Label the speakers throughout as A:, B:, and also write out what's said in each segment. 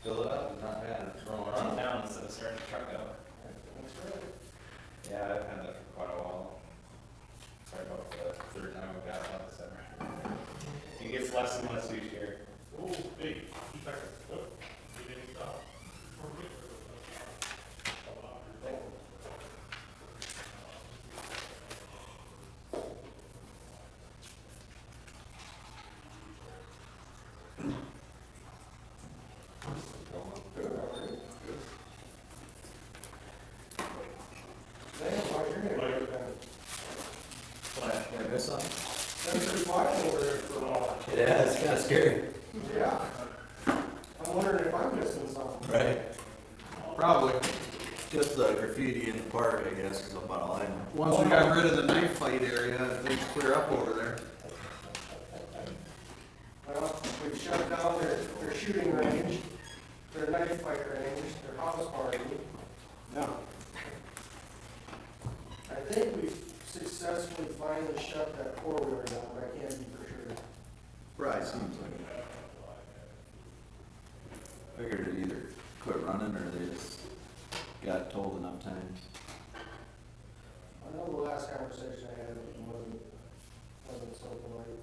A: fill it up, it's not bad, it's rolling
B: Run
A: around.
B: down instead of starting the truck up.
A: That's right.
B: Yeah, I've had that for quite a while. Sorry about the third time we've got it out this summer. It gets less and less each year.
C: Oh, hey, keep back. Oh, you didn't stop.
A: Yeah, I miss something.
D: That's pretty quiet over there for a while.
A: Yeah, it's kinda scary.
D: Yeah. I'm wondering if I'm missing something.
A: Right. Probably. Just the graffiti in the park, I guess, is about all I know.
E: Once we got rid of the knife fight area, things clear up over there.
D: Well, we've shut down their shooting range, their knife fight range, their house party.
E: Yeah.
D: I think we've successfully finally shut that four-wheeler down, but I can't be for sure.
E: Right, seems like it.
A: Figured it either quit running or they just got told enough times.
D: I know the last conversation I had with them wasn't so polite.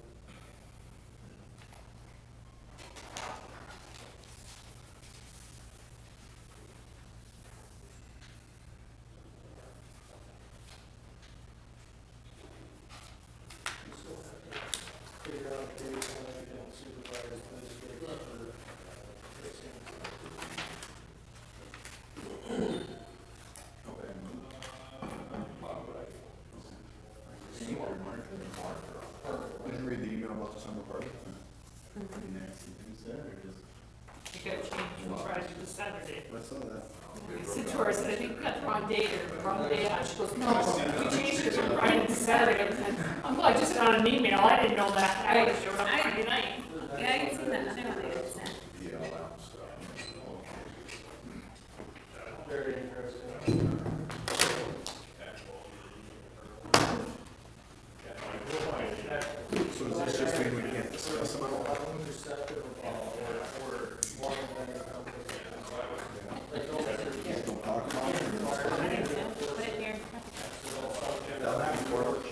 D: We still have to figure out dates when I can supervise this date for fixing.
E: Didn't read the email about the summer party.
F: You gotta change from Friday to Saturday.
E: I saw that.
F: I said to her, I said, I think you got the wrong date or the wrong day on. She goes, no, we changed it from Friday to Saturday. I said, I'm glad I just got an email. I didn't know that. I would have showed up Friday night.
G: Yeah, I can see that. I know what it is.
D: Very interesting.
E: So does this just mean we can't discuss them at all?
D: I'm receptive of all, or more than a
E: Don't talk about it?
G: I think so. Put it here.
E: They'll have to work.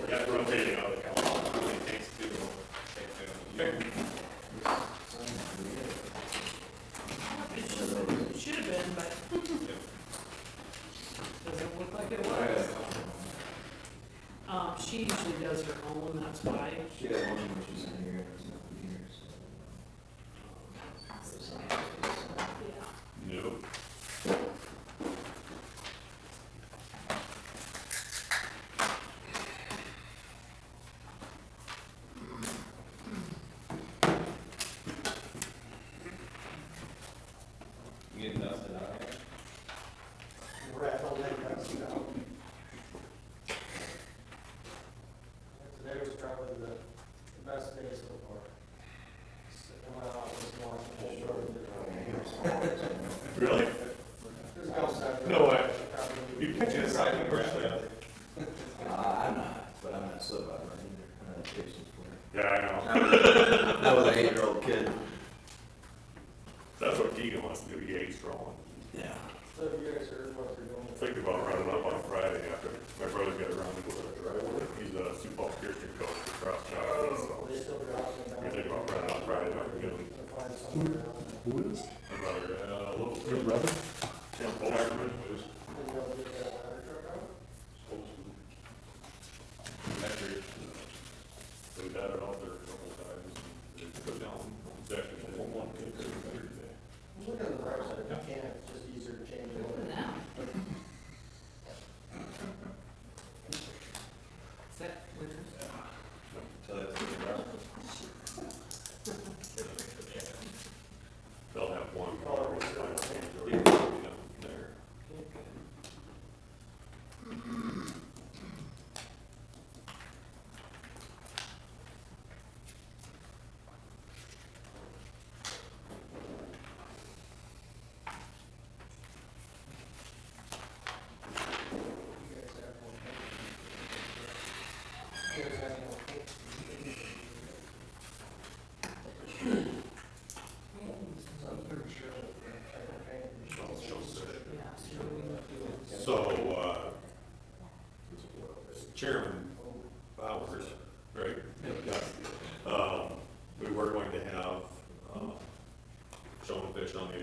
C: Yeah, rotating out the calendar. It takes two.
F: It should have been, but doesn't look like it was. She usually does her own, that's why.
A: She had one when she's in here, there's nothing here, so.
F: Yeah.
C: Nope.
B: You get dusted out here.
D: rattle like that's out. Today was probably the best day so far. Sitting in my office watching the show.
C: Really?
D: There's outside.
C: No way.
D: Probably-
C: You catch it aside and brush it.
A: I'm not, but I'm not so bad right either. I don't have patience for it.
C: Yeah, I know.
A: Not with an 8-year-old kid.
C: That's what Keegan wants to do. He hates rolling.
A: Yeah.
D: So have you guys heard what they're doing?
C: Think about running up on Friday after my brother got around to go to the driveway. He's a Sioux Falls Christian coach for cross country, so
D: They still dropping down.
C: we're thinking about running on Friday afternoon.
D: To find somewhere else.
E: Who is?
C: My brother, little
E: Your brother?
C: Tim Bolsterman was
D: Did you ever get that ladder truck out?
C: supposed to. Actually, we've had it out there a couple of times. It put down, it's actually one kid better today.
D: Look at the right side, if you can, it's just easier to change it.
F: Now. Is that winter?
B: So that's the rough.
C: They'll have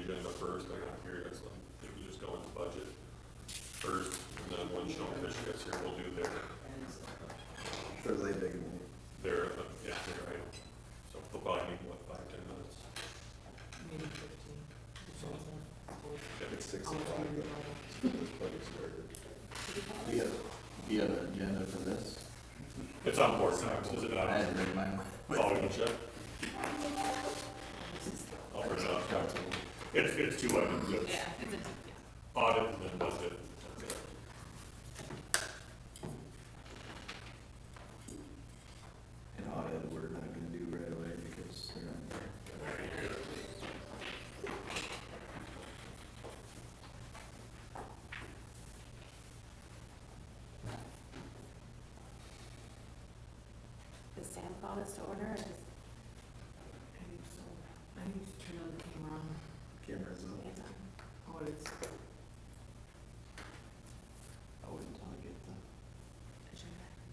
C: agenda first, I got here, guys, if we just go into budget first, and then when Shellfish gets here, we'll do
A: Sure they big.
C: their, yeah, their item. So they'll probably need, what, 5-10 minutes?
F: Maybe 15.
C: Yeah,
A: It's
F: I'll
A: 65.
F: tell you about it.
A: You have an agenda for this?
C: It's on board times, is it not?
A: I didn't bring mine.
C: Oh, you can check. I'll print it out. It's 2 items, it's
G: Yeah, it's a,
C: audit and then budget.
A: An audit we're not gonna do right away because they're on there.
G: the Sam called us to order, or is,
F: I think so. I need to turn on the camera on.
A: Cameras up.
G: it's on.
F: Oh, it's,
A: I'll wait until I get the.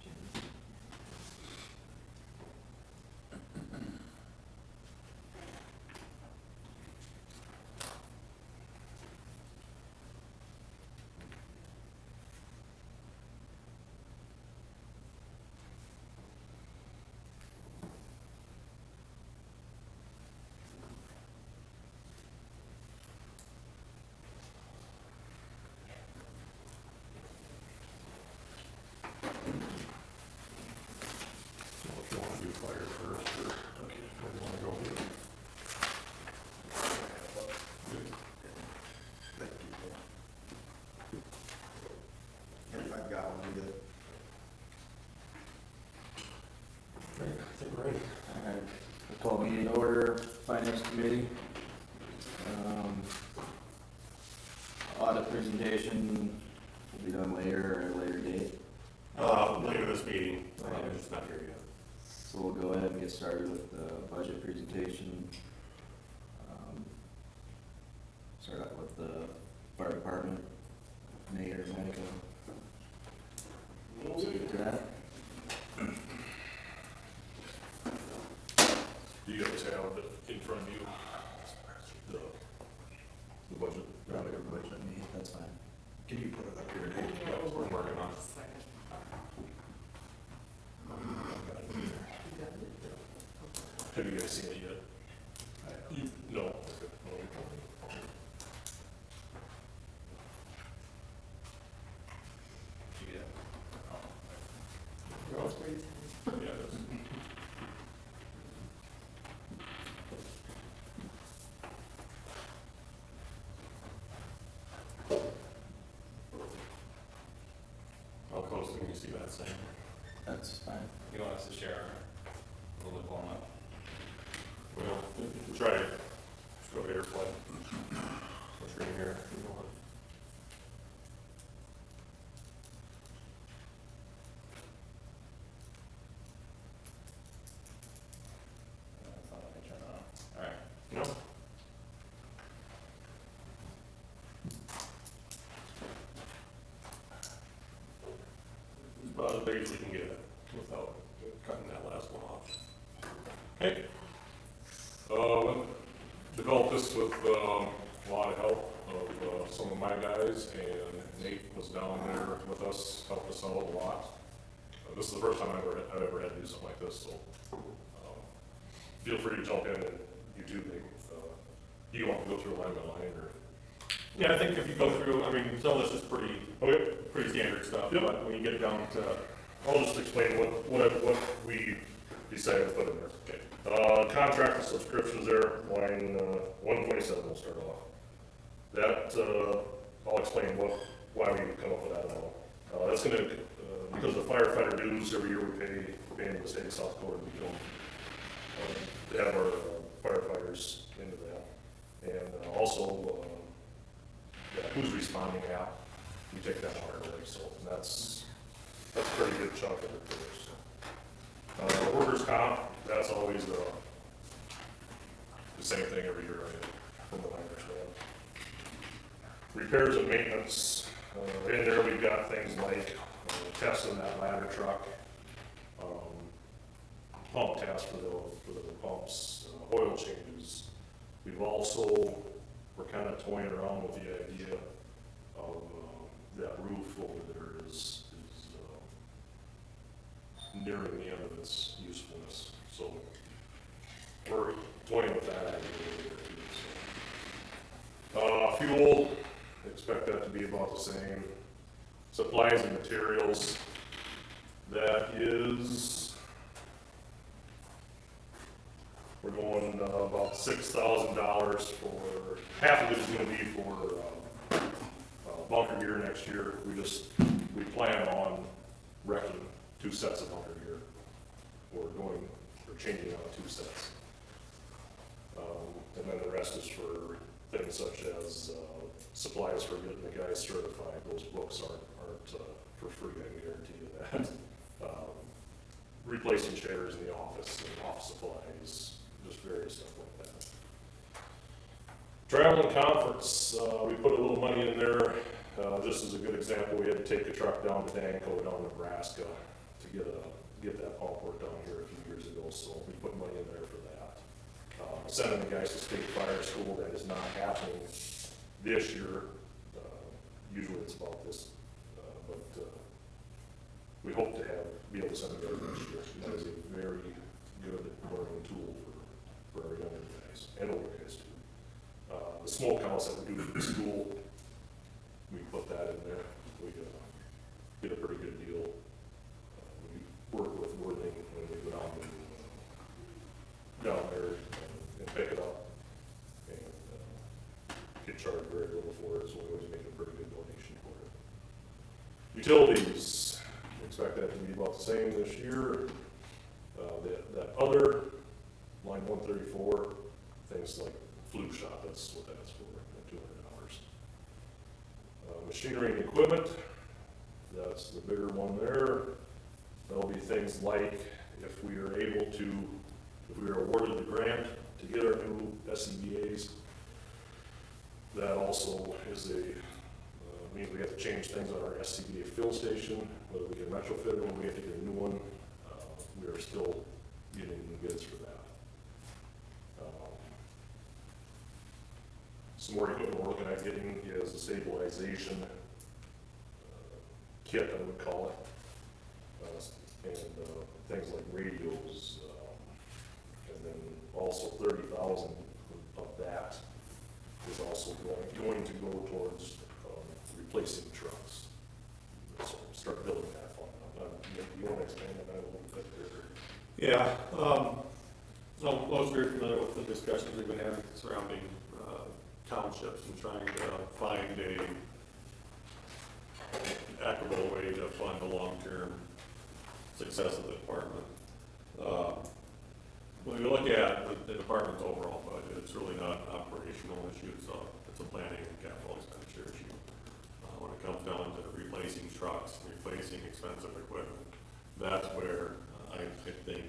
F: agenda.
C: So if you wanna do fire first, or, okay, where do you wanna go here? Good.
A: Thank you. If I've got one, I'm good.
C: Right, I think we're ready.
E: Alright, we'll call meeting to order, finance committee. Audit presentation will be done later or a later date.
C: Later this meeting, I'm just not here yet.
E: So we'll go ahead and get started with the budget presentation. Start out with the fire department, Mayor, Micah. Speak to that.
C: You guys have it in front of you, the budget.
A: Probably everybody but me, that's fine. Can you put it up here, Nate?
C: Yeah, we're working on it.
F: Second.
C: Have you guys seen it yet? You, no. Okay.
F: Girls grade 10.
C: Yeah, it is. How close can you see that thing?
E: That's fine.
B: You want us to share a little bit blown up?
C: Well, try it. Just go to airplane. What's right here? You know what?
B: That's not let me turn it on. Alright.
C: No? It's about as big as we can get it without cutting that last one off. Okay. Developed this with a lot of help of some of my guys, and Nate was down there with us, helped us out a lot. This is the first time I've ever had to do something like this, so feel free to jump in and you too, Nate. Do you want to go through line by line, or?
H: Yeah, I think if you go through, I mean, some of this is pretty standard stuff, but when you get down to,
C: I'll just explain what we decided to put in there. Okay. Contract and subscriptions there, line 127 will start off. That, I'll explain why we come up with that now. That's gonna, because of the firefighter dues, every year we pay into the state of South Dakota, we don't have our firefighters into that. And also, yeah, who's responding app, we take that part away, so that's a pretty good chunk of it there, so. Workers' comp, that's always the same thing every year, right, from what I understand. Repairs and maintenance, in there we've got things like testing that ladder truck, pump test for the pumps, oil changes. We've also we're kind of toying around with the idea of, that roof over there is nearing the end of its usefulness, so we're toying with that idea over there too, so. Fuel, expect that to be about the same. Supplies and materials, that is, we're going about $6,000 for, half of it is gonna be for bunker gear next year. We plan on wrecking 2 sets of bunker gear. We're changing out 2 sets. And then the rest is for things such as supplies for getting the guys certified. Those books aren't for free, I can guarantee you that. Replacing chairs in the office and office supplies, just various stuff like that. Travel and conference, we put a little money in there. This is a good example. We had to take a truck down to Danco, down in Nebraska, to get that pump work done here a few years ago, so we put money in there for that. Sending the guys to state fire school, that is not happening this year. Usually it's about this, but we hope to be able to send it there next year. That is a very good learning tool for our younger guys and older guys too. The smoke house that we do for the school, we put that in there. We get a pretty good deal. We work with Worthing when we go down there and pick it up and get charged very little for it, so we always make a pretty good donation for it. Utilities, expect that to be about the same this year. That other, line 134, things like flu shot, that's what that's for, $200. Machinery and equipment, that's the bigger one there. There'll be things like if we are awarded the grant to get our new SCBA's, that also is means we have to change things on our SCBA fill station, whether we can retrofit it or we have to get a new one. We are still getting bids for that. Some more equipment we're looking at getting is a stabilization kit, I would call it, and things like radios, and then also 30,000 of that is also going to go towards replacing trucks. So start building that fund. You want to expand on that a little bit?
H: Yeah, I was very familiar with the discussions we've been having surrounding townships and trying to find a equitable way to fund the long-term success of the department. When we look at the department's overall budget, it's really not an operational issue, it's a planning and capital expenditure issue. When it comes down to replacing trucks, replacing expensive equipment, that's where I think the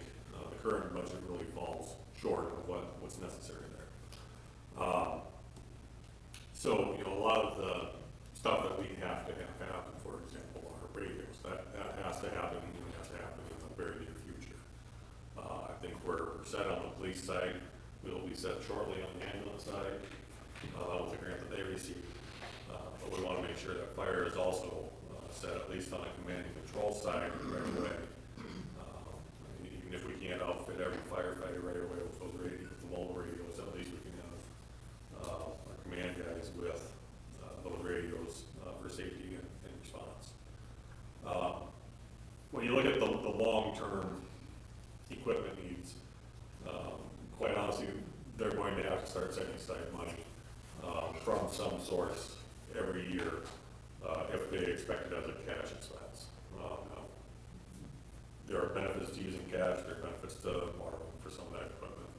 H: current budget really falls short of what's necessary there. So, a lot of the stuff that we have to have happen, for example, our radios, that has to happen, and it has to happen in the very near future. I think we're set on the police side, we'll be set shortly on the ambulance side, with the grant that they received. But we want to make sure that fire is also set at least on the command and control side right away. Even if we can't outfit every firefighter right away with those radios, the mobile radios, at least we can have our command guys with those radios for safety and response. When you look at the long-term equipment needs, quite honestly, they're going to have to start setting aside money from some source every year if they expect it as a cash expense. There are benefits to using cash, there are benefits to borrowing for some of that equipment.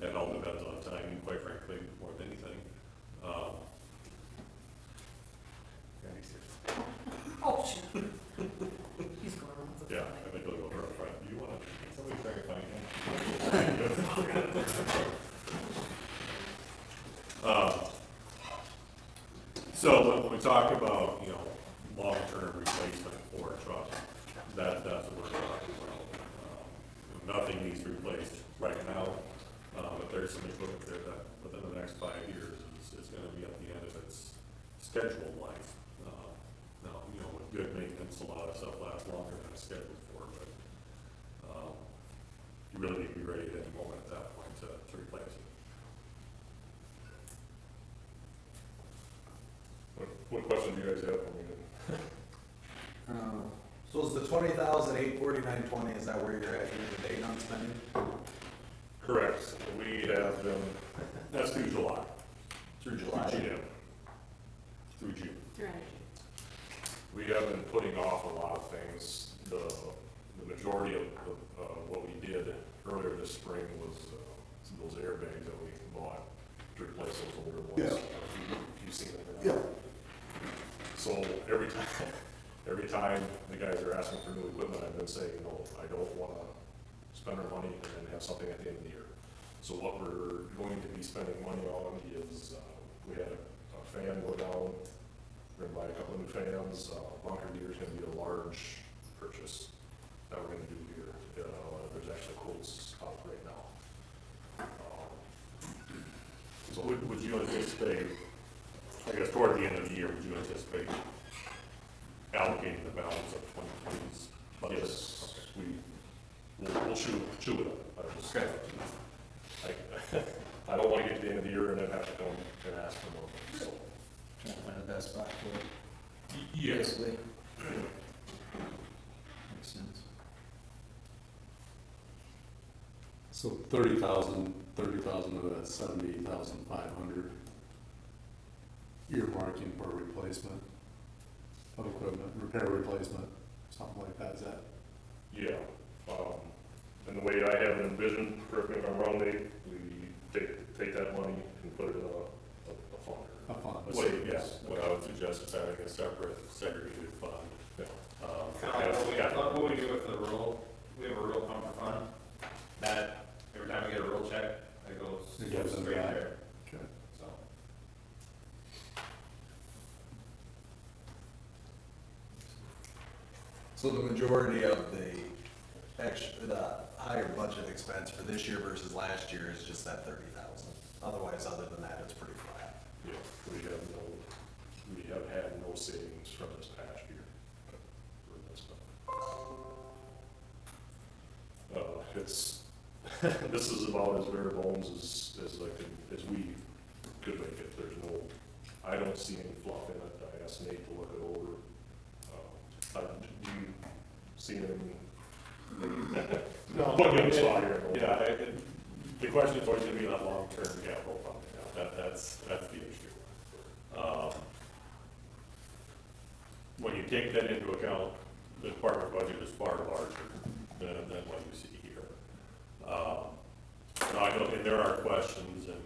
H: It all depends on timing, quite frankly, more than anything.
F: Oh, shoot. He's going around.
C: Yeah, I think they'll go real front. Do you want to, somebody try to find him? So when we talk about, long-term replacement for a truck, that's what we're talking about. Nothing needs replaced right now, but there's some equipment there that within the next 5 years is
H: is gonna be at the end of its scheduled life. Now, you know, with good maintenance, a lot of stuff lasts longer than it's scheduled for, but, you really need to be ready at any moment at that point to replace it.
C: What questions do you guys have for me?
A: So is the 20,849.20, is that where you're at year to date on spending?
C: Correct, we have been, that's through July.
A: Through July?
C: Yeah. Through June.
F: Through energy.
C: We have been putting off a lot of things. The majority of what we did earlier this spring was some of those airbags that we bought to replace those older ones.
A: Yeah.
C: You've seen them.
A: Yeah.
C: So every time the guys are asking for new equipment, I've been saying, no, I don't wanna spend our money and then have something at the end of the year. So what we're going to be spending money on is, we had a fan go down, we're gonna buy a couple of new fans, bunker gear is gonna be a large purchase that we're gonna do here. There's actually quotes out right now. So would you anticipate, I guess toward the end of the year, would you anticipate allocating the balance of 2020's budget? Yes, we'll chew it up. I don't want to get to the end of the year and then have to come and ask for more, so.
E: Trying to find the best spot for it.
C: Yes.
E: Basically. Makes sense.
I: So 30,000 of that 70,500 earmarking for replacement of equipment, repair replacement, something like that, is that?
C: Yeah, and the way I have it envisioned, correct me if I'm wrong, Nate, we take that money and put it in a fund.
I: A fund?
C: Let's
H: What,
C: say,
H: yes, what I would suggest is having a separate segregated fund.
C: Yeah.
B: Kind of like what we do with the rural, we have a rural comfort fund, that every time we get a rural check, it goes
I: It goes in
B: straight
I: that.
B: there,
I: Okay.
B: so.
A: So the majority of the higher budget expense for this year versus last year is just that 30,000. Otherwise, other than that, it's pretty flat.
C: Yeah, we have had no savings from this past year. For this stuff. It's, this is about as bare bones as we could make it. There's no, I don't see any fluff in it. I asked Nate to look it over. Do you see any?
H: No,
C: Put me on the spot here.
H: Yeah, the question is always gonna be that long-term capital fund, that's the issue. When you take that into account, the department budget is far larger than what you see here. Now, I know, and there are questions and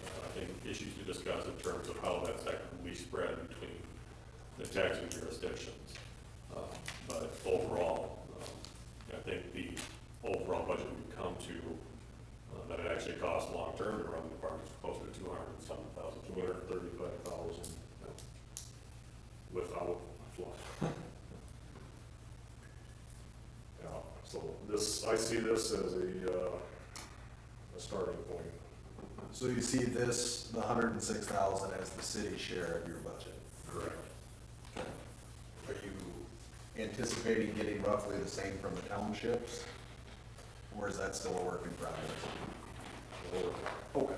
H: I think issues to discuss in terms of how that's equitably spread between the taxing jurisdictions. But overall, I think the overall budget we come to, that it actually costs long-term to run the department's closer to 235,000 without fluff.
C: Yeah, so this, I see this as a starting point.
A: So you see this, the 106,000 as the city share of your budget?
C: Correct.
A: Are you anticipating getting roughly the same from the townships? Or is that still a work in progress? Okay.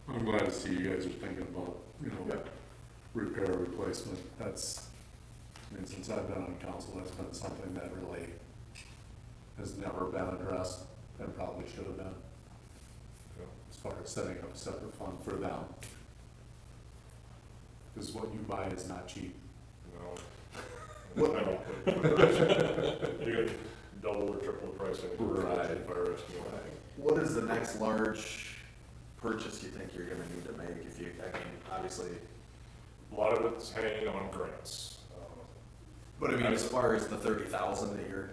I: I'm glad to see you guys are thinking about, repair, replacement. That's, since I've been on council, that's been something that really has never been addressed and probably should have been. As far as setting up a separate fund for them. Because what you buy is not cheap.
C: No. I don't. You're gonna double or triple the price of the fire rescue.
A: What is the next large purchase you think you're gonna need to make if you, obviously,
C: A lot of it's hanging on grants.
A: but as far as the 30,000 that you're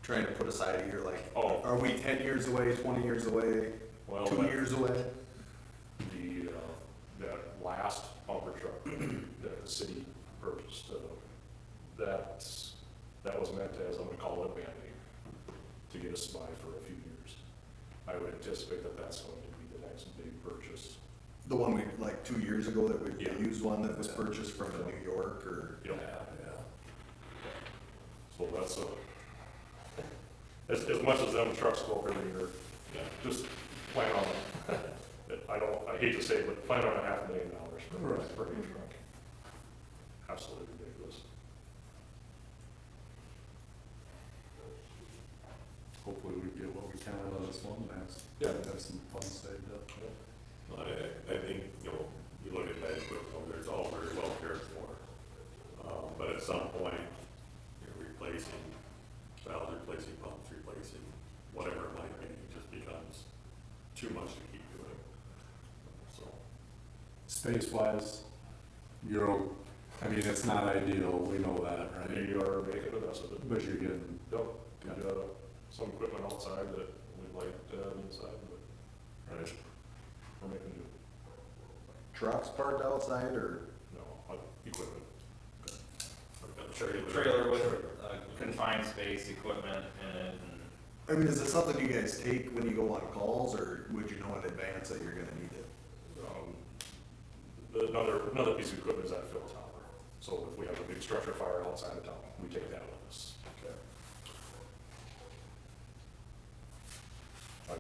A: trying to put aside a year, like,
C: Oh.
A: are we 10 years away, 20 years away,
C: Well,
A: 2 years away?
C: that last pumper truck that the city purchased, that was meant as, I'm gonna call it a Band-Aid, to get us by for a few years. I would anticipate that that's going to be the next big purchase.
A: The one we, like 2 years ago, that we
C: Yeah.
A: used one that was purchased from New York, or?
C: Yeah. So that's as much as them trucks go every year, just plan on, I hate to say it, but plan on $500,000 for a new truck. Absolutely ridiculous.
I: Hopefully we get what we can out of this one, and have some funds saved up.
H: I think, you know, you look at that equipment, it's all very well cared for. But at some point, you're replacing valves, replacing pumps, replacing whatever it might be, it just becomes too much to keep doing. So,
I: Space-wise, I mean, it's not ideal, we know that, right?
C: We are making the best of it.
I: But you're getting,
C: Yep, got some equipment outside that we'd like to have inside, but we're making do.
A: Trucks parked outside, or?
C: No, equipment.
B: Trailer with confined space, equipment, and
A: I mean, is it something you guys take when you go on calls, or would you know in advance that you're gonna need it?
C: Another piece of equipment is that fill tower. So if we have a big structure fire outside of town, we take that with us.
A: Okay.
C: I'd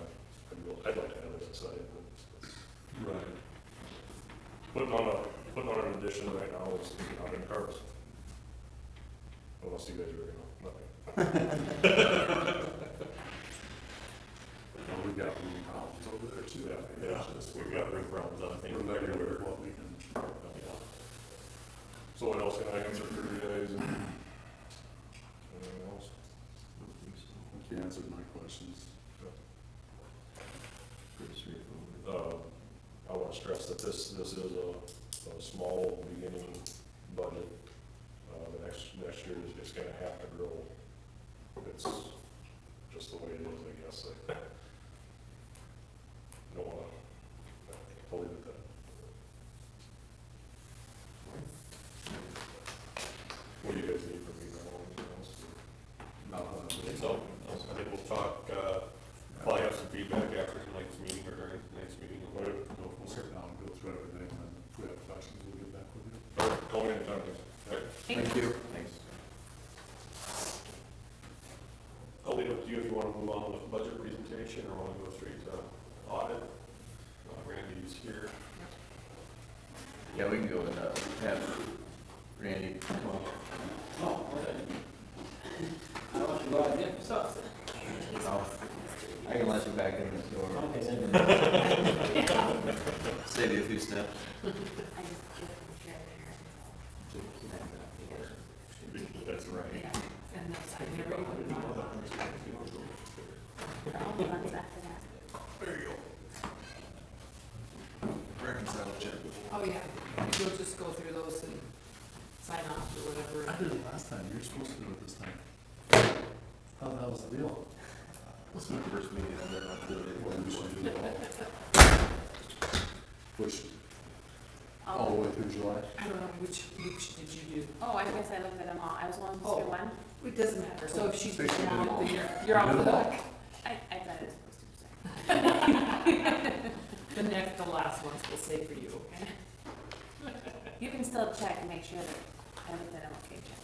C: like to have it inside, but
I: right,
C: putting on an addition right now is not in cars. Unless you guys are, nothing.
I: well, we've got room problems over there too.
H: yeah, we've got roof problems, I think,
I: We're
H: everywhere.
I: with what we can.
C: So what else can I answer for you guys? Anything else?
I: You answered my questions.
E: Pretty straightforward.
C: I want to stress that this is a small beginning budget. The next year is just going to have to grow. It's just the way it is, I guess. I don't want to leave it at that. What do you guys need from me now? Anything else?
H: So, I think we'll talk, probably have some feedback after tonight's meeting or during tonight's meeting.
C: All right.
I: We'll sit down and go through everything, and if we have questions, we'll get back with you.
C: All right, call me anytime. All right.
A: Thank you.
E: Thanks.
H: I'll leave it up to you if you want to move on with the budget presentation or want to go straight to audit. Randy's here.
E: Yeah, we can go and, have Randy come up.
J: Oh, okay. I want to go out there for something.
E: I can let you back in this door.
J: Okay, then.
E: Save you a few steps.
G: I just give them
C: That's right.
G: Yeah,
F: And that's, I never even thought about it.
G: all the ones after that.
A: There you go. Reconcile check.
F: Oh, yeah, you'll just go through those and sign off or whatever.
I: I did it last time, you're supposed to do it this time. Oh, that was the deal.
E: This is my first meeting I've ever had to do
I: Well, we
E: it.
I: should do it all. Which, all
G: Oh,
I: the way through July?
F: I don't know, which did you do?
G: oh, I guess I looked at them all. I was willing to
F: Oh.
G: do one.
F: It doesn't matter, so if she's
I: They should
F: down,
I: do it all.
F: then you're off the hook.
G: I thought it was supposed to be second.
F: The last ones will say for you, okay?
G: You can still check and make sure that I looked at them okay, check.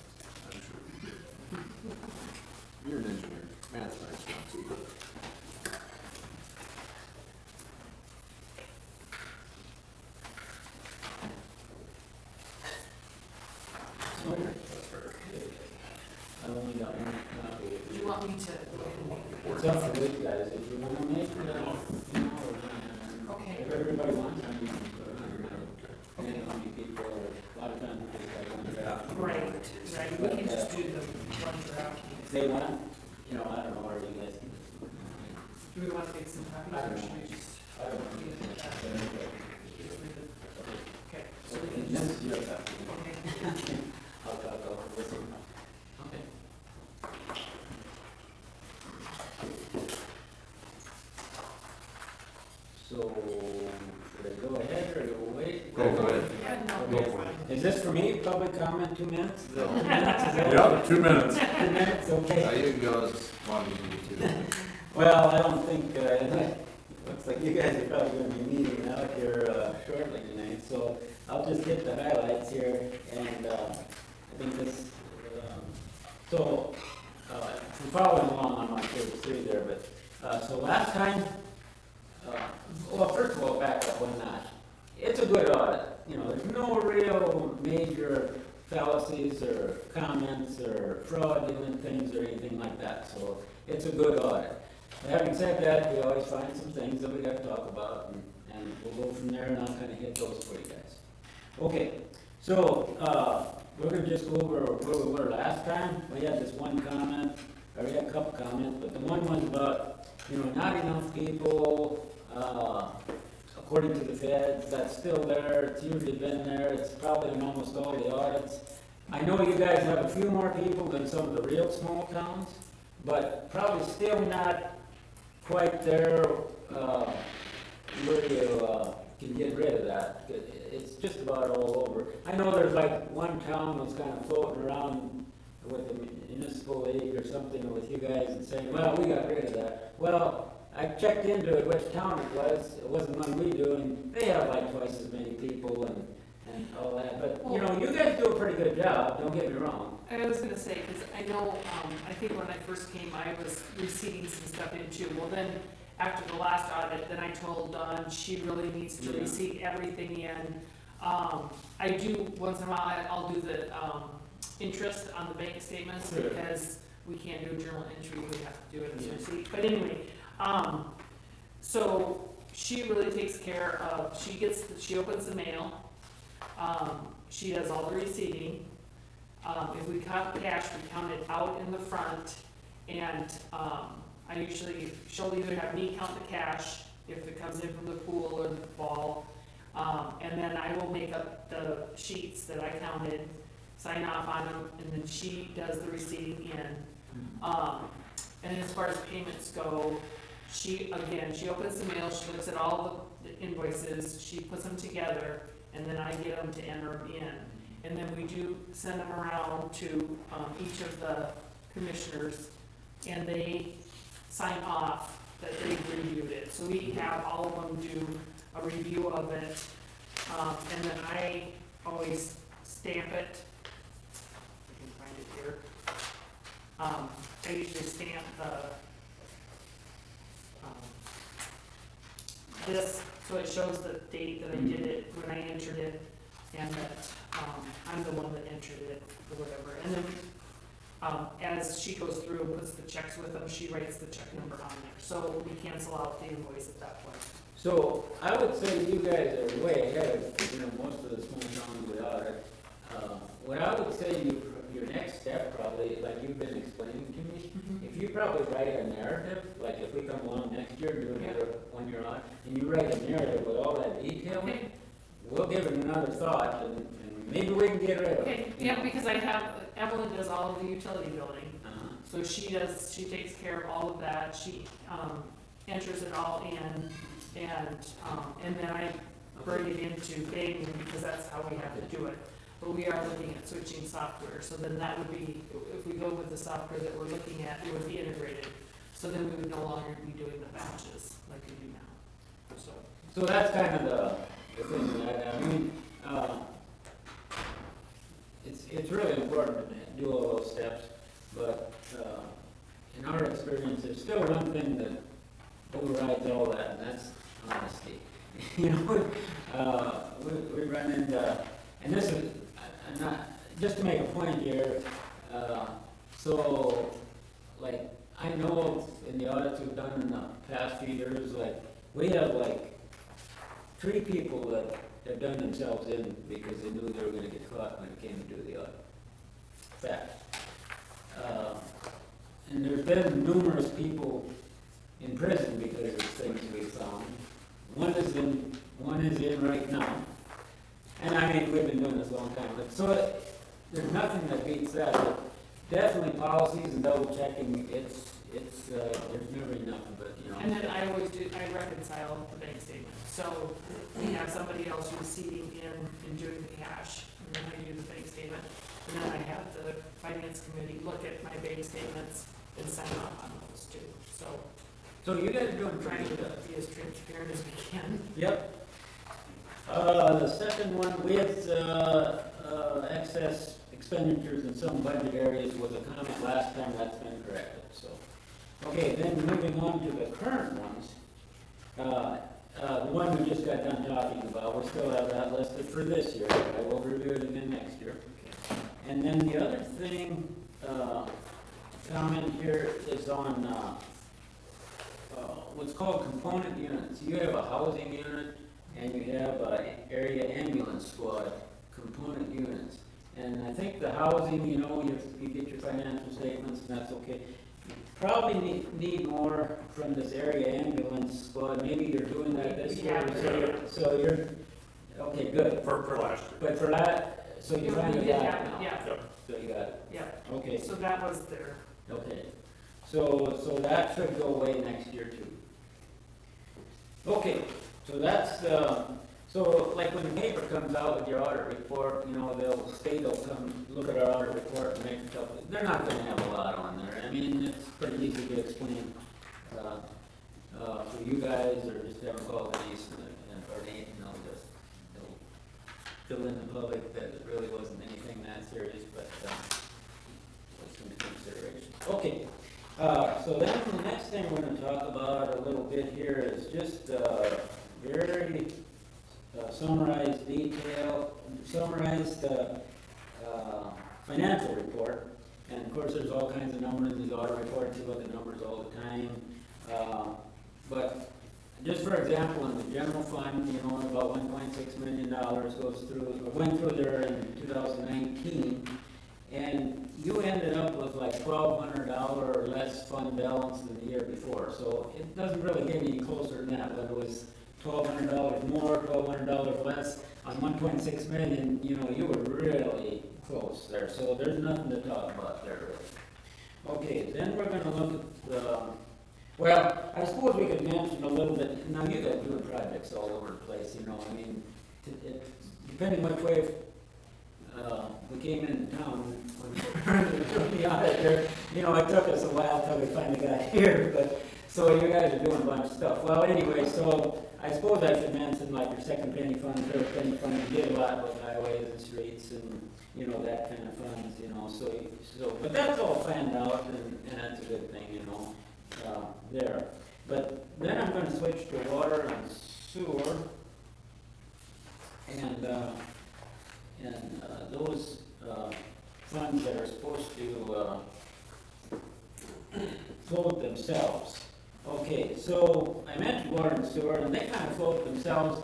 E: I'm sure you did. You're an engineer. Math's nice, not
J: I've only got one copy.
F: Do you want me to?
J: It's up to you guys, if you want to make it,
F: Okay.
J: if everybody wants, I mean, and how many people, a lot of times, people want to.
F: Right, right, we can just do the one draft.
J: If they want, you know, I don't know, or you guys.
F: Do we want to make some copies or should we just?
J: I don't know.
F: leave it at that? Just leave it? Okay, so we can
J: And
F: just,
J: this is your copy.
F: okay.
J: I'll talk over this one.
F: Okay.
J: So, should I go ahead or go wait?
I: Go ahead.
F: Yeah, no,
I: Go
F: you're
I: for
F: fine.
J: Is this for me, public comment, 2 minutes?
E: No.
J: 2 minutes, is that?
I: Yeah, 2 minutes.
J: 2 minutes,
E: Uh,
J: okay.
E: you can go as long as you need to.
J: Well, I don't think, looks like you guys are probably gonna be meeting out here, shortly tonight, so I'll just hit the highlights here, and, I think this, so, if you're following along on my page 3 there, but, so last time, well, first of all, back up one notch. It's a good audit, you know, there's no real major fallacies or comments or fraudulent things or anything like that, so it's a good audit. Having said that, we always find some things that we gotta talk about, and we'll go from there, and I'll kinda hit those for you guys. Okay, so, we're gonna just go over where we were last time. We had this one comment, or we had a couple comments, but the one was about, you know, not enough people, according to the feds, that's still there, it's usually been there, it's probably in almost all the audits. I know you guys have a few more people than some of the real small towns, but probably still not quite there, where you, can get rid of that. It's just about all over. I know there's like one town that's kind of floating around with the municipal league or something with you guys and saying, well, we got rid of that. Well, I checked into it, which town it wasn't one we do, and they have like twice as many people and all that, but, you know, you guys do a pretty good job, don't get me wrong.
F: I was gonna say, because I know, I think when I first came, I was receiving some stuff in too. Well, then, after the last audit, then I told Dawn she really needs to
J: Yeah.
F: receipt everything in. I do, once in a while, I'll do the, interest on the bank statements,
J: Sure.
F: because we can't do a journal entry, we have to do it as a receipt. But anyway, so she really takes care of, she opens the mail, she does all the receiving. If we count cash, we count it out in the front, and, she'll either have me count the cash if it comes in from the pool or the ball, and then I will make up the sheets that I counted, sign off on them, and then she does the receiving in. And as far as payments go, she opens the mail, she looks at all the invoices, she puts them together, and then I get them to enter them in. And then we do send them around to, each of the commissioners, and they sign off that they've reviewed it. So we have all of them do a review of it, and then I always stamp it. I can find it here. I usually stamp this, so it shows the date that I did it, when I entered it, and that, I'm the one that entered it, or whatever. And then, as she goes through and puts the checks with them, she writes the check number on there. So we cancel out the invoice at that point.
J: So I would say you guys are way ahead of, you know, most of the small towns we audit. What I would say your next step probably, like you've been explaining to me, if you probably write a narrative, like if we come along next year and do another 1 year on, and you write a narrative with all that detail,
F: Okay.
J: we'll give it another thought, and maybe we can get rid of it.
F: Okay, yeah, because I have, Evelyn does all of the utility billing.
J: Uh-huh.
F: So she takes care of all of that, she, enters it all in, and then I bring it into Bing, because that's how we have to do it. But we are looking at switching software, so then that would be, if we go with the software that we're looking at, it would be integrated. So then we would no longer be doing the batches like we do now, so.
J: So that's kind of the thing that, I mean, it's really important to do all those steps, but, in our experience, there's still one thing that overrides all that, and that's honesty. You know, we run into, and this is, I'm not, just to make a point here, so, like, I know in the audits we've done in the past few years, like, we have like 3 people that have done themselves in because they knew they were gonna get caught when it came to do the audit. Fact. And there's been numerous people in prison because of things we found. One is in right now. And I mean, we've been doing this a long time, but so there's nothing that beats that, but definitely policies and double checking, there's never enough of it, you know.
F: And then I reconcile the bank statement. So we have somebody else receiving in and doing the cash, and then I do the bank statement. And then I have the finance committee look at my bank statements and sign off on those too.
J: So you guys are doing
F: I'm trying
J: pretty
F: to
J: good.
F: be as transparent as we can.
J: Yep. The second one, we had, excess expenditures in some budget areas was a comment last time, that's been corrected, so. Okay, then moving on to the current ones. The one we just got done talking about, we still have that listed for this year, I will review it again next year. And then the other thing, comment here is on, what's called component units. You have a housing unit and you have a area ambulance squad component units. And I think the housing, you know, you get your financial statements and that's okay. You probably need more from this area ambulance squad. Maybe you're doing that this
F: We
J: year.
F: have
J: So you're, okay, good.
H: For last year.
J: But for that, so you
F: We
J: finally
F: did
J: got it
F: have it,
J: now.
F: yeah,
J: So you got it.
F: yeah.
J: Okay.
F: So that was there.
J: Okay, so that should go away next year too. Okay, so that's, so like when the paper comes out with your audit report, you know, they'll come look at our audit report and make a couple, they're not gonna have a lot on there. I mean, it's pretty easy to explain, for you guys, or just have them call Denise or Nate, and they'll fill in the public that it really wasn't anything that serious, but, into consideration. Okay, so then the next thing we're gonna talk about a little bit here is just, very summarized financial report. And of course, there's all kinds of numbers in these audit reports, you look at numbers all the time. But just for example, in the general fund, you know, about $1.6 million goes through, or went through there in 2019. And you ended up with like $1,200 or less fund balance than the year before. So it doesn't really get any closer than that, whether it was $1,200 more, $1,200 less on 1.6 million, you know, you were really close there. So there's nothing to talk about there really. Okay, then we're gonna look at the, well, I suppose we could mention a little bit, now you guys doing projects all over the place, you know, I mean, depending which way we came into town when we were doing the audit there, you know, it took us a while till we finally got here, but, so you guys are doing a bunch of stuff. Well, anyway, so I suppose I should mention like your second penny fund, third penny fund, you did a lot with highways and streets and, you know, that kind of funds, you know, so, but that's all planned out and that's a good thing, you know, there. But then I'm gonna switch to water and sewer. And those funds that are supposed to float themselves. Okay, so I mentioned water and sewer, and they kind of float themselves.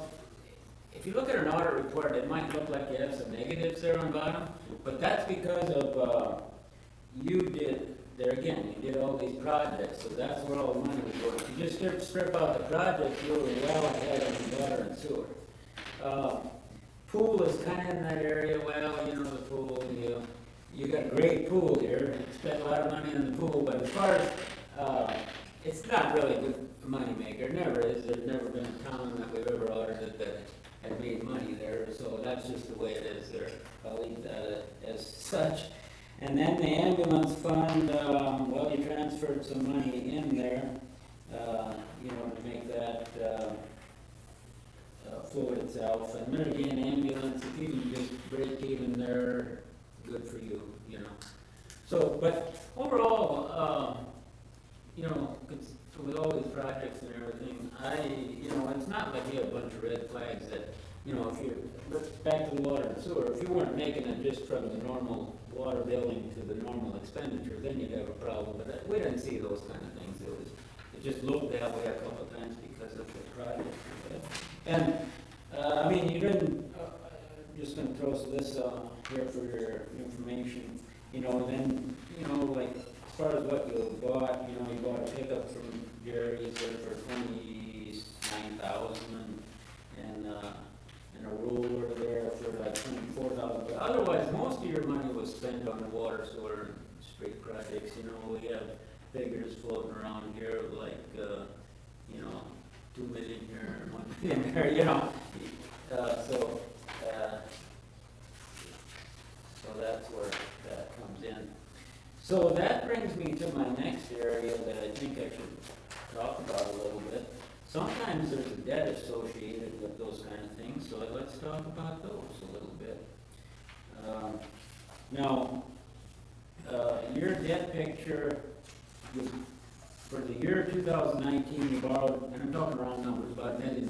J: If you look at an audit report, it might look like you have some negatives there on bottom, but that's because of, you did, there again, you did all these projects, so that's where all the money was going. If you just strip out the projects, you were well ahead on water and sewer. Pool is kind of in that area, well, you know, the pool, you got a great pool here, you spent a lot of money on the pool, but as far as, it's not really a good money maker, it never is, there's never been a town that we've ever audited that had made money there, so that's just the way it is there, I'll leave that as such. And then the ambulance fund, well, you transferred some money in there, you know, to make that, float itself, and then again, ambulance, if you can just break even there, good for you, you know. So, but overall, you know, with all these projects and everything, you know, it's not like you have a bunch of red flags that, you know, if you're, back to the water and sewer, if you weren't making it just from the normal water billing to the normal expenditure, then you'd have a problem, but we didn't see those kind of things, it just looked that way a couple of times because of the project. And, I mean, you didn't, just gonna throw this, here for your information, you know, and then, you know, like, as far as what you bought, you know, you bought a pickup from Jerry's for $29,000 and a roller there for like $24,000. But otherwise, most of your money was spent on the water, sewer, and street projects, you know, we have figures floating around here of like, you know, 2 million here, 1 million there, you know, so that's where that comes in. So that brings me to my next area that I think I should talk about a little bit. Sometimes there's a debt associated with those kind of things, so let's talk about those a little bit. Now, your debt picture, for the year 2019, you borrowed, and I'm talking round numbers, about $1 million,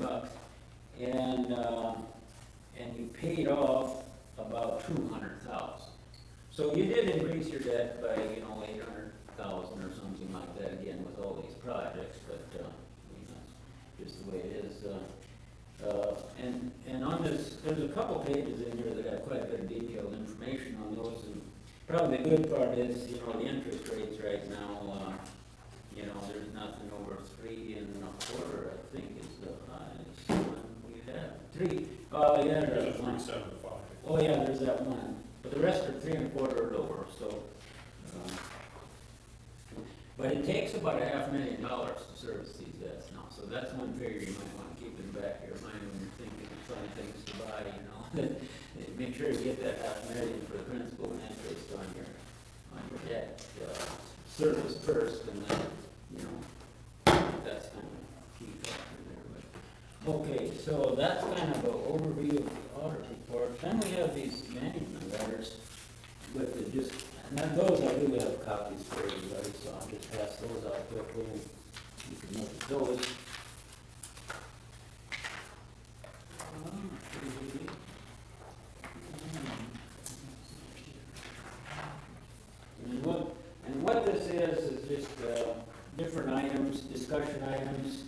J: and you paid off about 200,000. So you did increase your debt by, 800,000 or something like that, again, with all these projects, but, that's just the way it is. And on this, there's a couple pages in here that have quite a bit of detailed information on those, and probably the good part is, the interest rates right now, there's nothing over 3.25, I think is the highest one we have. 3, oh yeah, there's one.
H: 375.
J: Oh yeah, there's that one, but the rest are 3.25 or lower, so. But it takes about $500,000 to service these debts now, so that's one figure you might want to keep in the back of your mind when you're thinking of fun things to buy, Make sure you get that $500,000 for the principal and interest on your debt, service first, and then, that's kind of a key factor there, but. Okay, so that's kind of an overview of the audit report. Then we have these management letters with the just, and then those I do have copies for everybody, so I'll just pass those out quickly. You can look at those. And what this is just different items, discussion items.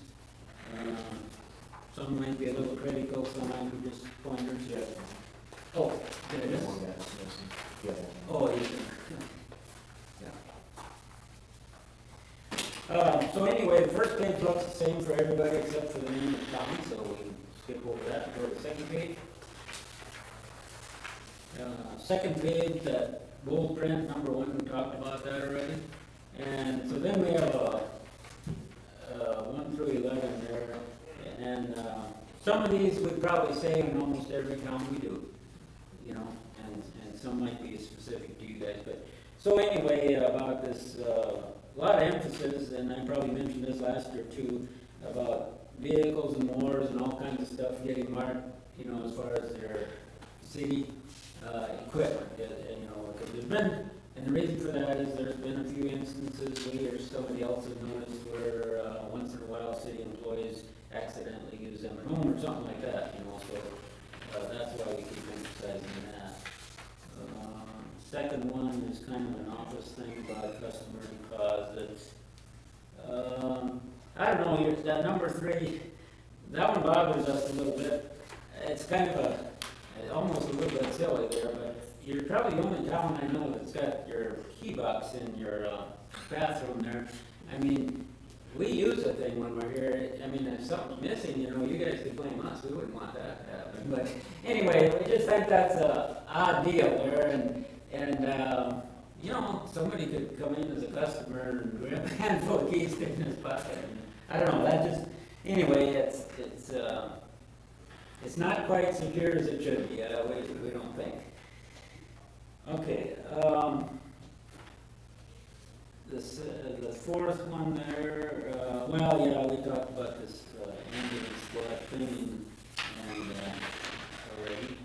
J: Some might be a little critical, some might be just pointers. Yeah. Oh, there it is. Oh, yeah. So anyway, the first page looks the same for everybody except for the name of the town, so we can skip over that and go to the second page. Second page, that bold print, number 1, we talked about that already. And so then we have 1 through 11 there. And some of these we'd probably say in almost every town we do, and some might be specific to you guys. But so anyway, about this, a lot of emphasis, and I probably mentioned this last year too, about vehicles and mowers and all kinds of stuff getting marked, as far as their city equipment, because there's been, and the reason for that is there's been a few instances, we or somebody else has noticed where once in a while city employees accidentally use them at home or something like that, so that's why we keep emphasizing that. Second one is kind of an office thing about customer deposits. I don't know, that number 3, that one bothers us a little bit. It's kind of almost a little bit silly there, but you're probably the only town I know that's got your key box in your bathroom there. I mean, we use the thing when we're here. I mean, if something's missing, you guys could blame us. We wouldn't want that to happen. But anyway, we just think that's an odd deal there, and somebody could come in as a customer and grab a handful of keys, stick in his pocket. And I don't know. That just anyway, it's not quite secure as it should be. We don't think. Okay. The fourth one there, we talked about this ambulance squad thing and already.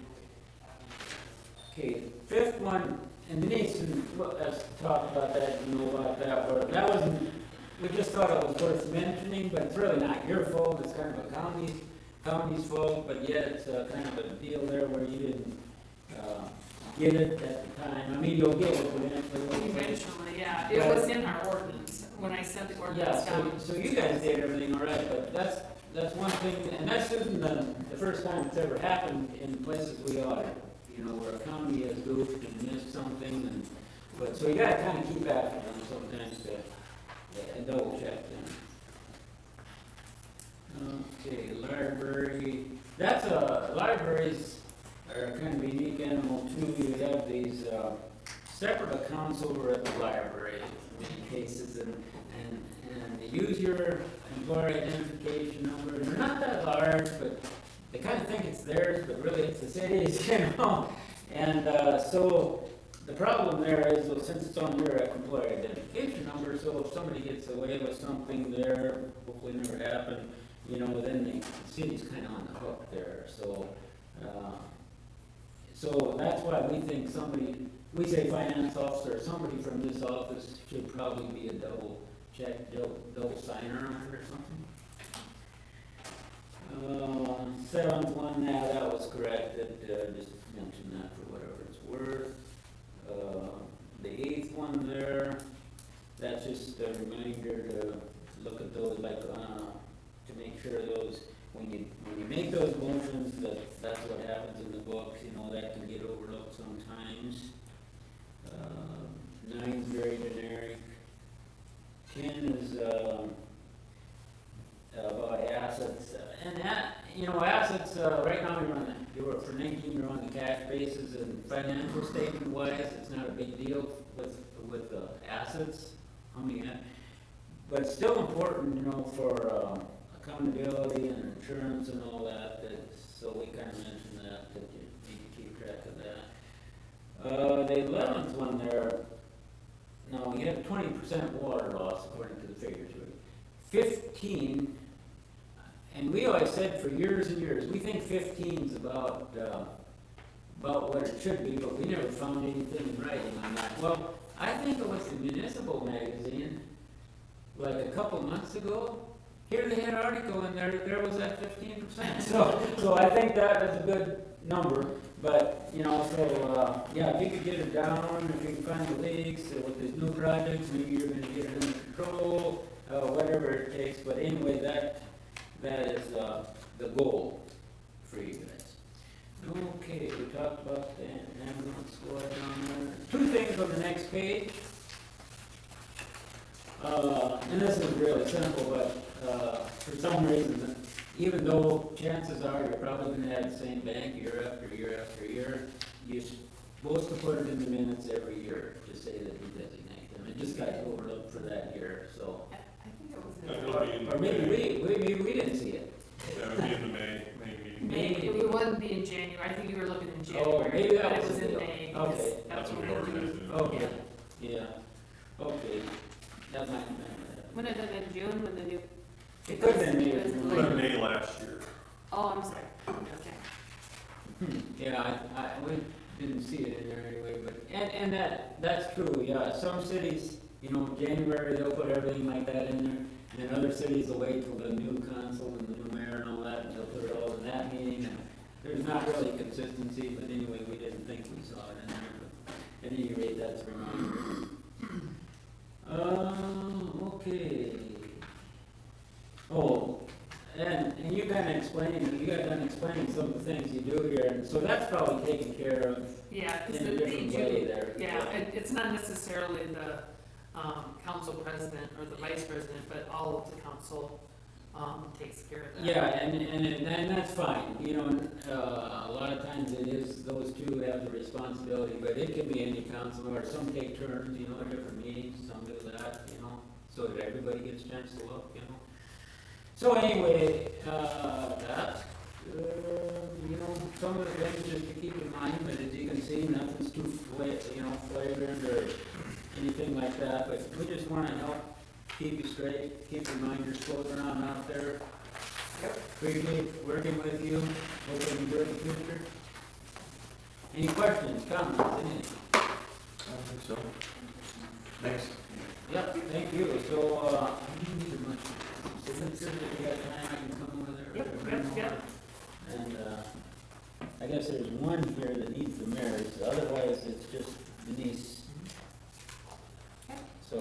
J: Okay, fifth one, and Denise has talked about that, about that, where that wasn't, we just thought it was worth mentioning, but it's really not your fault, it's kind of a county's fault, but yet it's kind of a deal there where you didn't get it at the time. I mean, you'll get it eventually.
F: Eventually, yeah. It was in our ordinance, when I sent the ordinance down.
J: So you guys did everything all right, but that's one thing, and that's isn't the first time it's ever happened in places we audit, where a county has goofed and missed something, but so you gotta kind of keep after them sometimes to double check them. Okay, library, libraries are kind of a unique animal too. You have these separate accounts over at the library in many cases, and they use your employer identification number, and they're not that large, but they kind of think it's theirs, but really it's the city's, And so the problem there is, well, since it's on your employer identification number, so if somebody gets away with something there, you know, then the city's kinda on the hook there, so, so that's why we think somebody, we say finance officer, somebody from this office should probably be a double check, double signer on it or something. Seventh one, now that was corrected, just mention that for whatever it's worth. The eighth one there, that's just a reminder to look at those, like, to make sure those, when you make those motions, that's what happens in the books, you know, that can get overlooked sometimes. Nine's very generic. 10 is, about assets, and that, you know, assets, right now for 19, you're on the cash basis, and financial statement wise, it's not a big deal with assets, how many, but it's still important, you know, for, accountability and insurance and all that, so we kinda mentioned that you need to keep track of that. The 11th one there, no, you have 20% water loss according to the figures, 15, and we always said for years and years, we think 15's about what it should be, but we never found anything in writing on that. Well, I think it was the municipal magazine, like a couple months ago, here they had an article and there was that 15%. So I think that is a good number, but, you know, so, yeah, if you could get it down, if you can find the leaks, with these new projects, maybe you're gonna get it under control, whatever it takes, but anyway, that is, the goal for you guys. Okay, we talked about the ambulance squad down there. Two things on the next page. And this is really simple, but, for some reason, even though chances are you're probably gonna have the same bank year after year after year, you're supposed to put it in the minutes every year to say that you designate them. It just got overlooked for that year, so.
F: I think it was
H: That'll be in
J: Or maybe we didn't see it.
H: That would be in the May meeting.
F: Maybe, it wouldn't be in January, I think you were looking in
J: Oh,
F: January,
J: maybe that
F: but it
J: was
F: was
J: the
F: in
J: deal.
F: May, because
J: Okay.
F: that's
H: That's what
F: what
H: we
F: we're
H: organized
F: doing.
H: it.
J: Okay, yeah, okay. That might have been it.
G: Wouldn't it have been June when the new?
J: It could have been May.
G: It was
H: But
G: later.
H: May last year.
G: Oh, I'm sorry, okay.
J: Yeah, we didn't see it in there anyway, but, and that's true, yeah, some cities, you know, January, they'll put everything like that in there, and then other cities will wait till the new council and the new mayor and all that, and they'll put it all in that meeting, and there's not really consistency, but anyway, we didn't think we saw it in there, but at any rate, that's a reminder. Okay. Oh, and you got done explaining some of the things you do here, and so that's probably taken care of
F: Yeah,
J: in
F: because
J: a different way there.
F: yeah, it's not necessarily the, council president or the vice president, but all of the council, takes care of that.
J: Yeah, and that's fine, you know, a lot of times it is, those two have the responsibility, but it can be any council, or some take turns, you know, at different meetings, some do that, you know, so that everybody gets a chance to look, you know. So anyway, that's, you know, some of the things just to keep in mind, but as you can see, nothing's too, flagrant or anything like that, but we just wanna help keep you straight, keep reminders floating around out there. Appreciate working with you, hope we can do it in the future. Any questions, comments, anything?
E: I don't think so. Thanks.
J: Yep, thank you, so, I don't need much signatures, if you got time, I can come over there.
F: Yep.
J: And, I guess there's one here that needs the mayor's, otherwise it's just Denise. So,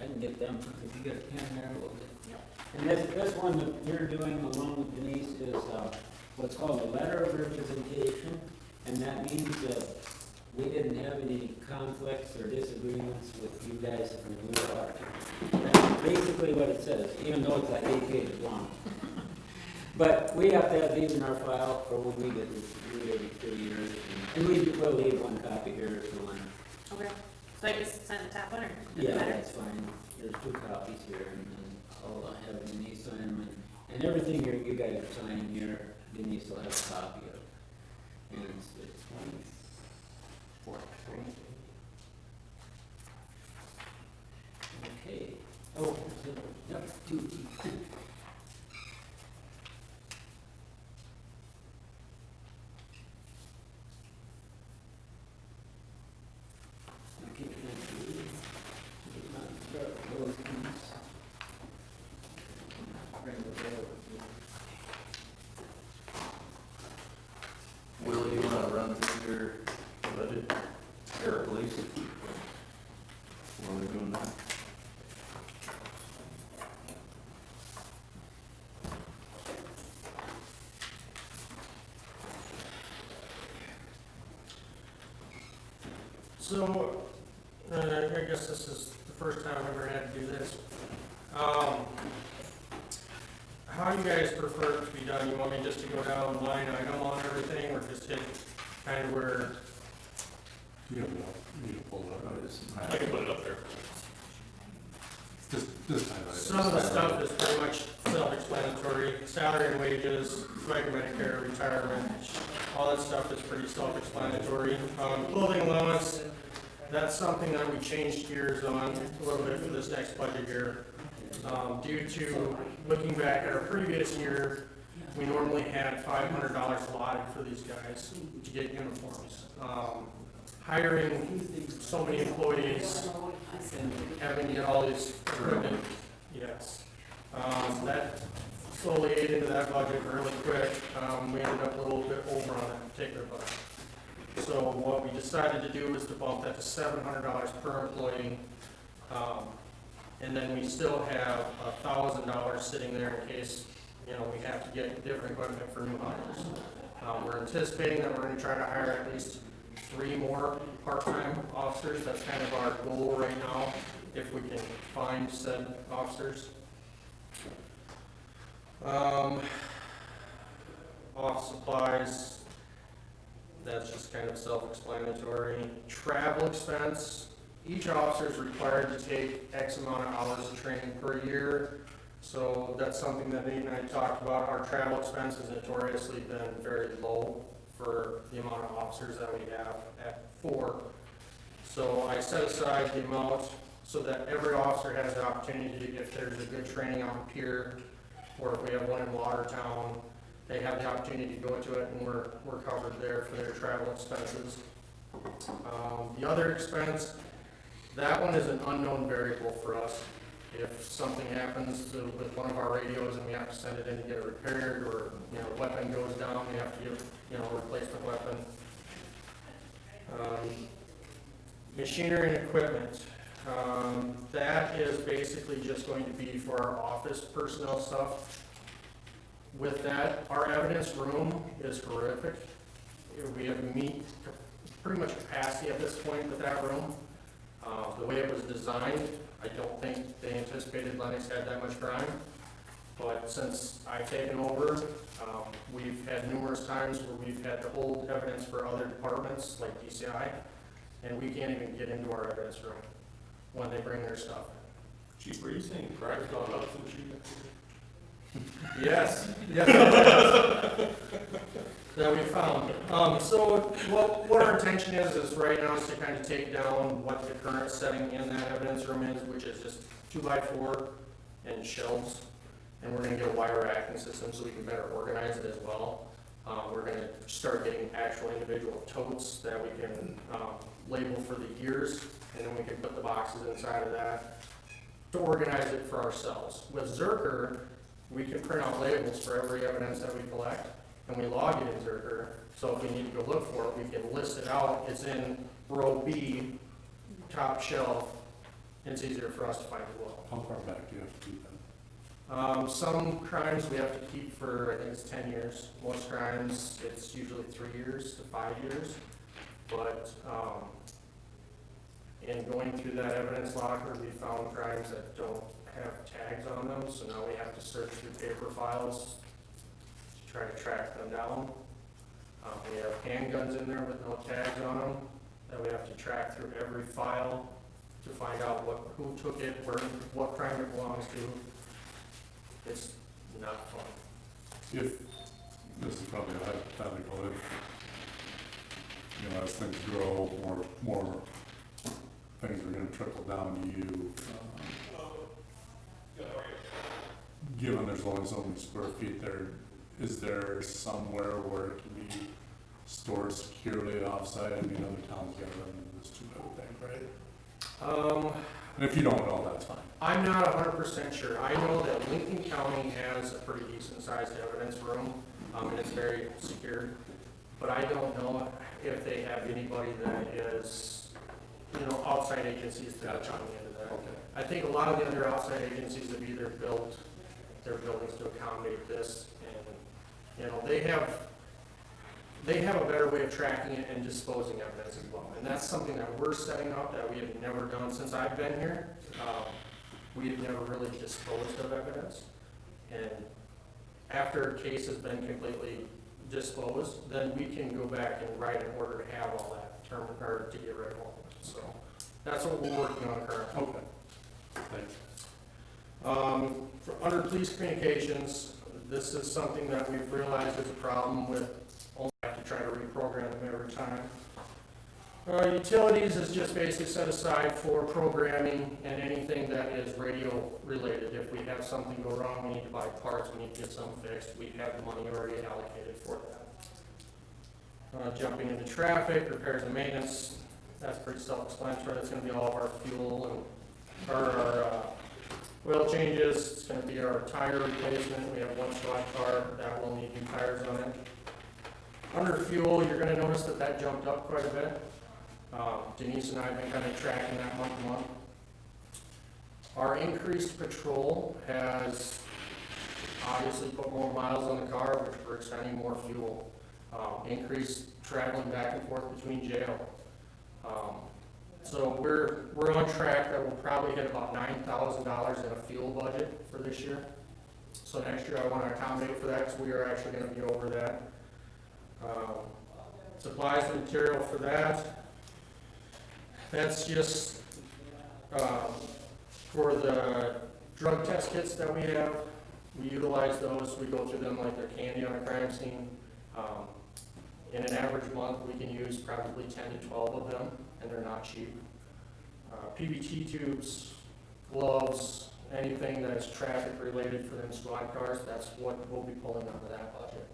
J: I can get them, if you got a pen there, we'll get. And this one that you're doing along with Denise is, what's called a letter of representation, and that means that we didn't have any conflicts or disagreements with you guys from your part. That's basically what it says, even though it's like 8 pages long. But we have to have these in our file for when we get this, every 2 years, and we will leave one copy here if you want.
G: Okay, so I just send the top one, or?
J: Yeah, that's fine, there's 2 copies here, and then I'll have Denise sign them, and everything here, you guys are signing here, Denise will have a copy of. And it's 24. Okay, oh, yep, 2.
D: So, I guess this is the first time I've ever had to do this. How do you guys prefer it to be done? You want me just to go down line item on everything, or just hit kind of where?
I: You have to pull it up.
C: I can put it up there.
I: Just highlight it.
D: Some of the stuff is pretty much self-explanatory. Salary and wages, Medicare, retirement, all that stuff is pretty self-explanatory. Clothing allowance, that's something that we changed gears on a little bit for this next budget year. Due to looking back at our previous year, we normally had $500 allotted for these guys to get uniforms. Hiring so many employees and having to get all these equipment, yes. That slowly ate into that budget really quick. We ended up a little bit over on that particular budget. So what we decided to do is to bump that to $700 per employee. And then we still have $1,000 sitting there in case, we have to get different equipment for new hires. We're anticipating that we're gonna try to hire at least 3 more part-time officers. That's kind of our goal right now, if we can find said officers. Office supplies, that's just kind of self-explanatory. Travel expense, each officer is required to take X amount of hours of training per year. So that's something that Nate and I talked about. Our travel expense has notoriously been very low for the amount of officers that we have at 4. So I set aside the amount so that every officer has the opportunity, if there's a good training on pier, or if we have one in Watertown, they have the opportunity to go to it, and we're covered there for their travel expenses. The other expense, that one is an unknown variable for us. If something happens with one of our radios and we have to send it in to get it repaired, or, a weapon goes down, we have to get, a replacement weapon. Machinery and equipment, that is basically just going to be for our office personnel stuff. With that, our evidence room is horrific. We have pretty much capacity at this point with that room. The way it was designed, I don't think they anticipated Lennox had that much crime. But since I've taken over, we've had numerous times where we've had to hold evidence for other departments like DCI, and we can't even get into our evidence room when they bring their stuff.
H: Chief, were you saying crime's gone up since you got here?
D: Yes, yes. That we found. So what our intention is right now is to kind of take down what the current setting in that evidence room is, which is just 2x4 and shelves. And we're gonna get a wire racking system so we can better organize it as well. We're gonna start getting actual individual totes that we can label for the years, and then we can put the boxes inside of that to organize it for ourselves. With Zerker, we can print out labels for every evidence that we collect, and we log it in Zerker. So if we need to go look for it, we can list it out. It's in row B, top shelf, and it's easier for us to find as well.
I: How far back do you have to keep that?
D: Some crimes we have to keep for, I think it's 10 years. Most crimes, it's usually 3 years to 5 years. But in going through that evidence locker, we found crimes that don't have tags on them, so now we have to search through paper files to try to track them down. We have handguns in there with no tags on them that we have to track through every file to find out who took it, what crime it belongs to. It's not fun.
I: If, this is probably a hypothetical, if, as things grow, more things are gonna trickle down to you. Given there's only so many square feet there, is there somewhere where it can be stored securely offsite? I mean, other towns get run into this too, I would think, right? And if you don't know, that's fine.
D: I'm not 100% sure. I know that Lincoln County has a pretty decent sized evidence room, and it's very secure. But I don't know if they have anybody that is, outside agencies that are coming into that.
I: Okay.
D: I think a lot of the other outside agencies have either built their buildings to accommodate this, and, they have they have a better way of tracking it and disposing of evidence as well. And that's something that we're setting up that we have never done since I've been here. We have never really disposed of evidence. And after a case has been completely disposed, then we can go back and write an order to have all that term, or to get rid of all of it. So that's what we're working on currently.
I: Okay. Thanks.
D: Under police communications, this is something that we've realized is a problem with, only have to try to reprogram them every time. Utilities is just basically set aside for programming and anything that is radio related. If we have something go wrong, we need to buy parts, we need to get something fixed, we have the money already allocated for that. Jumping into traffic, repairs and maintenance, that's pretty self-explanatory. That's gonna be all of our fuel and our oil changes. It's gonna be our tire replacement. We have one squad car that will need new tires on it. Under fuel, you're gonna notice that that jumped up quite a bit. Denise and I have been kind of tracking that month to month. Our increased patrol has obviously put more miles on the car, which we're expending more fuel. Increased traveling back and forth between jail. So we're on track that we'll probably hit about $9,000 in a fuel budget for this year. So next year I want to accommodate for that because we are actually going to be over that. Supplies and material for that. That's just for the drug test kits that we have. We utilize those. We go through them like they're candy on a crime scene. In an average month, we can use probably 10 to 12 of them, and they're not cheap. PBT tubes, gloves, anything that is traffic related for them squad cars, that's what we'll be pulling out of that budget.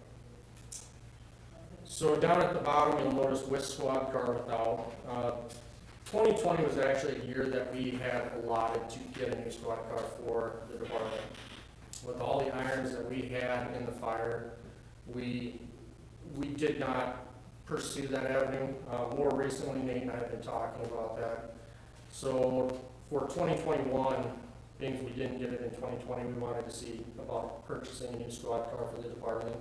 D: So down at the bottom, you'll notice with squad car without. 2020 was actually a year that we had allotted to get a new squad car for the department. With all the irons that we had in the fire, we did not pursue that avenue. More recently, Nate and I have been talking about that. So for 2021, being we didn't get it in 2020, we wanted to see about purchasing a new squad car for the department.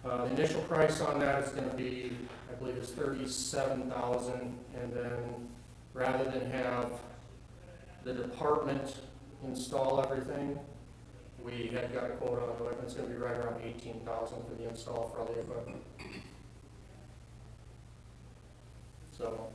D: The initial price on that is going to be, I believe it's $37,000, and then rather than have the department install everything, we had got a quote on equipment. It's going to be right around $18,000 for the install for all the equipment. So.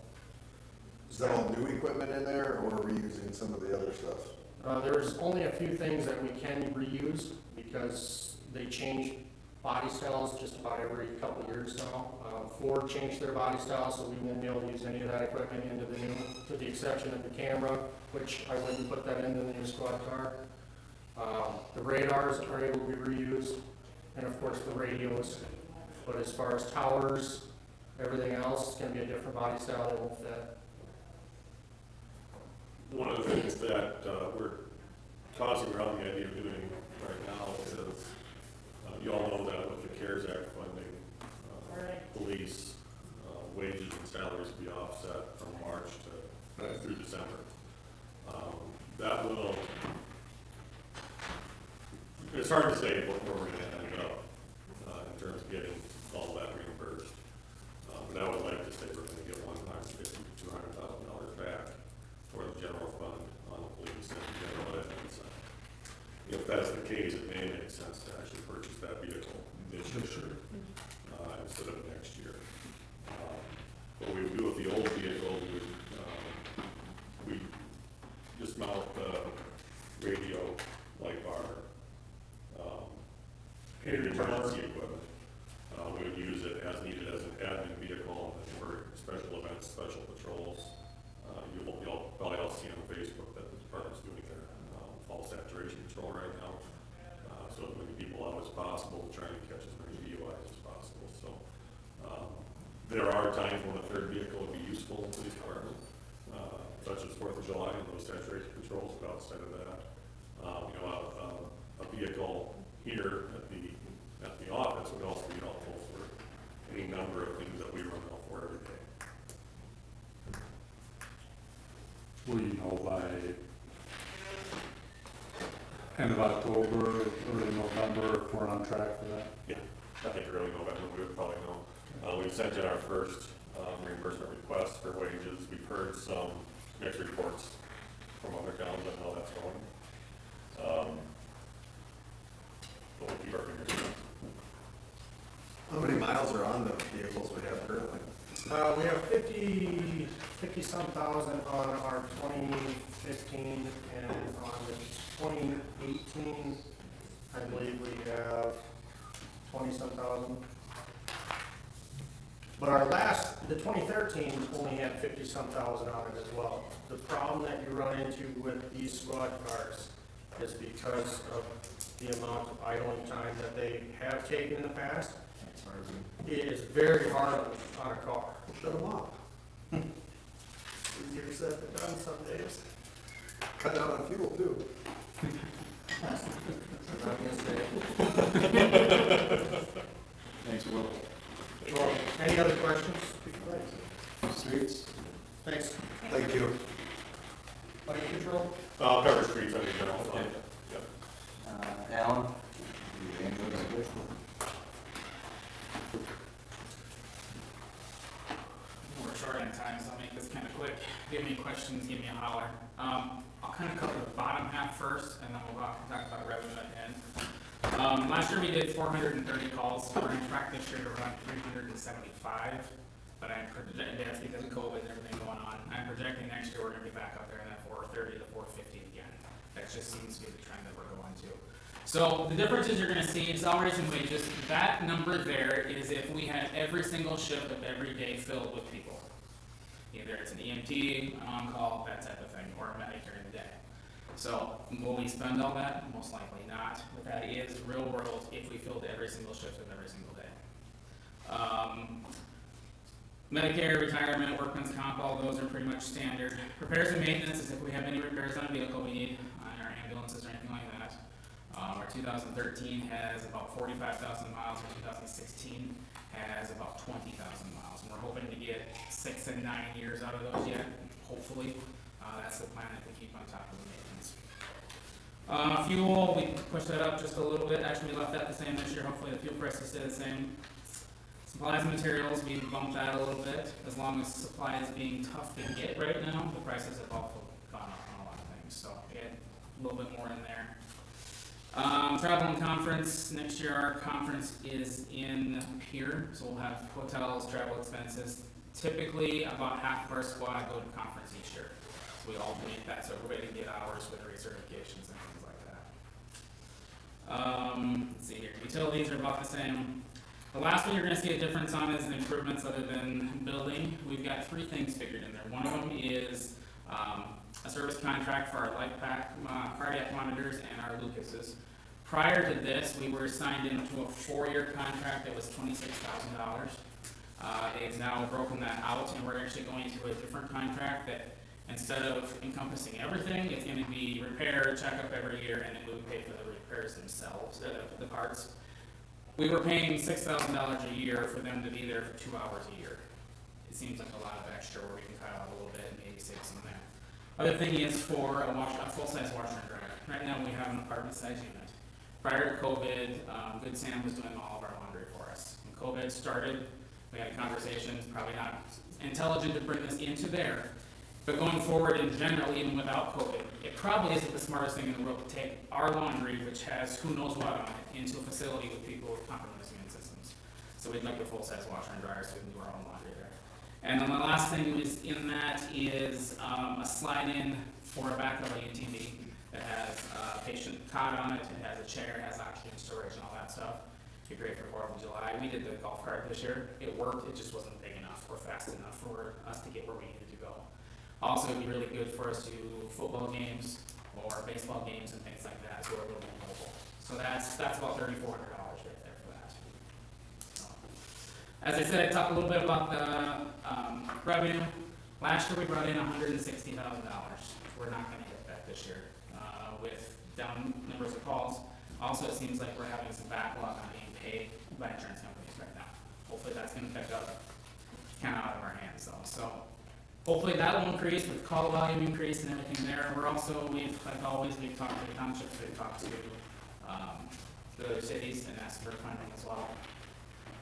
A: Is that all new equipment in there, or are we using some of the other stuff?
D: There's only a few things that we can reuse because they change body styles just about every couple of years now. Ford changed their body style, so we won't be able to use any of that equipment into the new, with the exception of the camera, which I wouldn't put that into the new squad car. The radars are able to be reused, and of course the radios. But as far as towers, everything else, it's going to be a different body style that won't fit.
H: One of the things that we're tossing around the idea of doing right now is, you all know that with the CARES Act funding, police wages and salaries will be offset from March to through December. That will, it's hard to say where we're going to end up in terms of getting all that reimbursed. But I would like to say we're going to get $150,000 to $200,000 back for the general fund on the police and general ed. If that's the case, it may make sense to actually purchase that vehicle this year instead of next year. What we would do with the old vehicle, we just mount the radio, light bar, emergency equipment. We would use it as needed as an admin vehicle for special events, special patrols. You'll probably all see on Facebook that the department's doing their fall saturation patrol right now. So as many people out as possible, trying to catch as many DUIs as possible. So there are times when a third vehicle would be useful in the police department, such as 4th of July and those saturation patrols. But outside of that, a vehicle here at the office would also be helpful for any number of things that we run out for every day.
I: Will you know by end of October, early November, if we're on track for that?
H: Yeah, I think early November we would probably know. We've sent in our first reimbursement request for wages. We've heard some mixed reports from other towns on how that's going. But we'll keep our fingers crossed.
A: How many miles are on the vehicles we have currently?
D: We have 50-some thousand on our 2015, and on the 2018, I believe we have 20-some thousand. But the 2013 only had 50-some thousand on it as well. The problem that you run into with these squad cars is because of the amount of idling time that they have taken in the past. It is very hard on a car.
A: Shut them off.
D: Easier said than done some days.
A: Cut down on fuel too.
D: I'm not gonna say it.
E: Thanks, Will.
D: Well, any other questions?
A: Streets?
D: Thanks.
A: Thank you.
D: Light control?
H: Cover streets under general fund. Yep.
E: Alan?
K: We're short on time, so I'll make this kind of quick. If you have any questions, give me a holler. I'll kind of cover the bottom half first, and then we'll talk about revenue at the end. Last year we did 430 calls. We're on track this year to run 375, but I'm projecting, that's because of COVID and everything going on. I'm projecting next year we're gonna be back up there in that 430 to 450 again. That just seems to be the trend that we're going to. So the differences you're gonna see in salaries and wages, that number there is if we had every single shift of every day filled with people. Either it's an EMT, an on-call, that type of thing, or a medic during the day. So will we spend all that? Most likely not. But that is real world if we filled every single shift of every single day. Medicare, retirement, workman's comp, all those are pretty much standard. Repairs and maintenance is if we have any repairs on a vehicle we need, on our ambulances or anything like that. Our 2013 has about 45,000 miles, our 2016 has about 20,000 miles. And we're hoping to get 6 and 9 years out of those yet, hopefully. That's the plan that we keep on top of the maintenance. Fuel, we pushed that up just a little bit. Actually, we left that the same this year. Hopefully the fuel prices stay the same. Supplies and materials, we bumped that a little bit. As long as supply is being tough to get right now, the prices have also gone up on a lot of things. So we had a little bit more in there. Travel and conference, next year our conference is in here, so we'll have hotels, travel expenses. Typically, about half of our squad go to conference each year. So we alternate that so everybody can get hours with recertifications and things like that. Let's see here, utilities are about the same. The last one you're gonna see a difference on is improvements other than building. We've got 3 things figured in there. One of them is a service contract for our LifePak cardiac monitors and our Lucases. Prior to this, we were signed into a 4-year contract that was $26,000. They've now broken that out, and we're actually going to a different contract that instead of encompassing everything, it's gonna be repair, checkup every year, and then we would pay for the repairs themselves, the parts. We were paying $6,000 a year for them to be there for 2 hours a year. It seems like a lot of extra where we can cut out a little bit and maybe save some there. Other thing is for a full-size washer and dryer. Right now we have an apartment-size unit. Prior to COVID, Good Sam was doing all of our laundry for us. When COVID started, we had a conversation, probably not intelligent to bring this into there. But going forward in general, even without COVID, it probably isn't the smartest thing in the world to take our laundry, which has who knows what on it, into a facility with people with compromised immune systems. So we'd like a full-size washer and dryer so we can do our own laundry there. And then the last thing is in that is a slide-in for a backup UTV that has a patient cot on it, it has a chair, it has oxygen storage and all that stuff. It'd be great for 4th of July. We did the golf cart this year. It worked, it just wasn't big enough or fast enough for us to get where we needed to go. Also, it'd be really good for us to do football games or baseball games and things like that, so we're a little more mobile. So that's about $3,400 right there for that. So, as I said, I talked a little bit about the revenue. Last year we brought in $160,000. We're not going to hit that this year with down numbers of calls. Also, it seems like we're having some backlog on being paid by insurance companies right now. Hopefully that's going to pick up. It's kind of out of our hands though. So hopefully that will increase with call volume increase and everything there. We're also, like always, we've talked to the townships, we've talked to the other cities and asked for funding as well.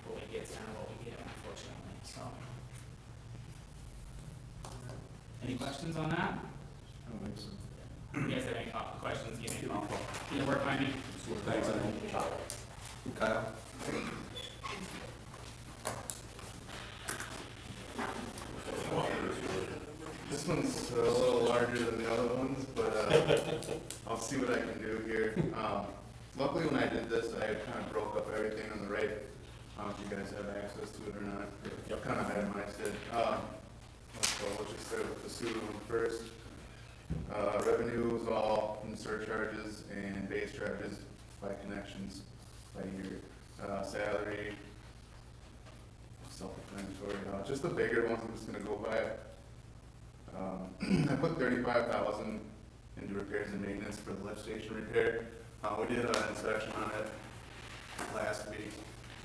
K: what we get's kind of what we get, unfortunately, so. Any questions on that?
E: I don't think so.
K: You guys have any questions, give me a call. Yeah, work by me.
A: Thanks, Kyle?
L: This one's a little larger than the other ones, but I'll see what I can do here. Luckily, when I did this, I had kind of broke up everything on the right. I don't know if you guys have access to it or not. Kind of itemized it. We'll just start with the sewer one first. Revenue is all in surcharges and base charges by connections by year. Salary, self-explanatory. Just the bigger ones, I'm just gonna go by. I put 35,000 into repairs and maintenance for the lift station repair. We did an inspection on it last week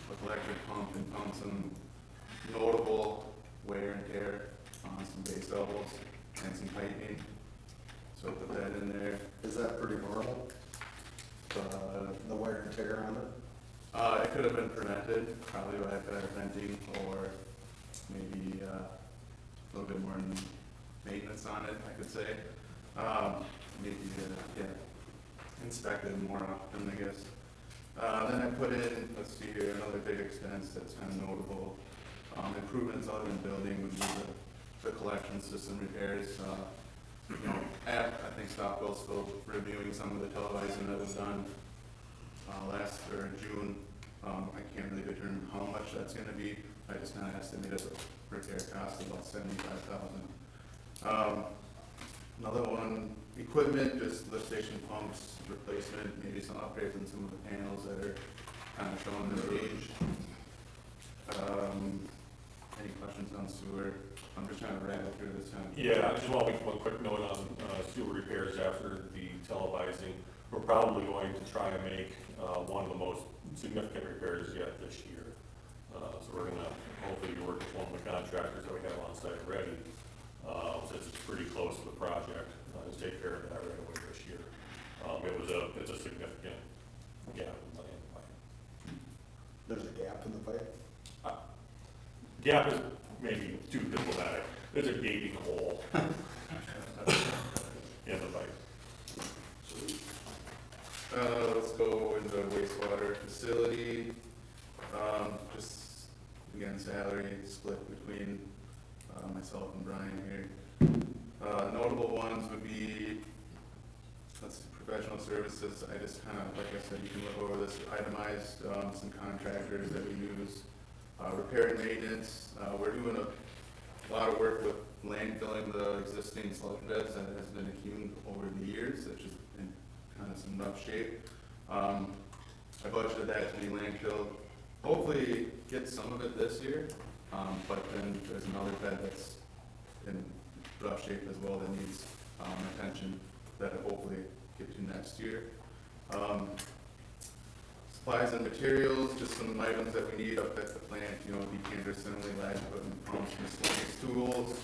L: with electric pump and found some notable wear and tear on some base levels and some piping. So I put that in there.
A: Is that pretty normal, the wear and tear on it?
L: It could have been prevented, probably by better venting or maybe a little bit more maintenance on it, I could say. Maybe, yeah, inspected more often, I guess. Then I put in, let's see here, another big expense that's kind of notable. Improvements other than building would be the collection system repairs. I think Stockwell's still reviewing some of the televising that was done in June. I can't really determine how much that's gonna be. I just kind of estimated the repair cost of about $75,000. Another one, equipment, just lift station pumps, replacement, maybe some upgrades on some of the panels that are kind of showing their age. Any questions on sewer? I'm just trying to rattle through this time.
H: Yeah, I just want to make one quick note on sewer repairs after the televising. We're probably going to try and make one of the most significant repairs yet this year. So we're gonna hopefully work with one of the contractors that we have on site ready, since it's pretty close to the project, to take care of that right away this year. It's a significant gap in the pipe.
A: There's a gap in the pipe?
H: Gap is maybe too diplomatic. There's a gaping hole in the pipe.
L: Let's go into wastewater facility. Just again, salary split between myself and Brian here. Notable ones would be, let's see, professional services. I just kind of, like I said, you can look over this itemized, some contractors that we use. Repair and maintenance. We're doing a lot of work with landfilling the existing sludge beds that has been accumulated over the years, that's just in kind of some rough shape. I budgeted that to be landfilled. Hopefully get some of it this year, but then there's another bed that's in rough shape as well that needs attention that I hopefully get to next year. Supplies and materials, just some items that we need up at the plant, decanter, assembly, line equipment, pumps, miscellaneous tools.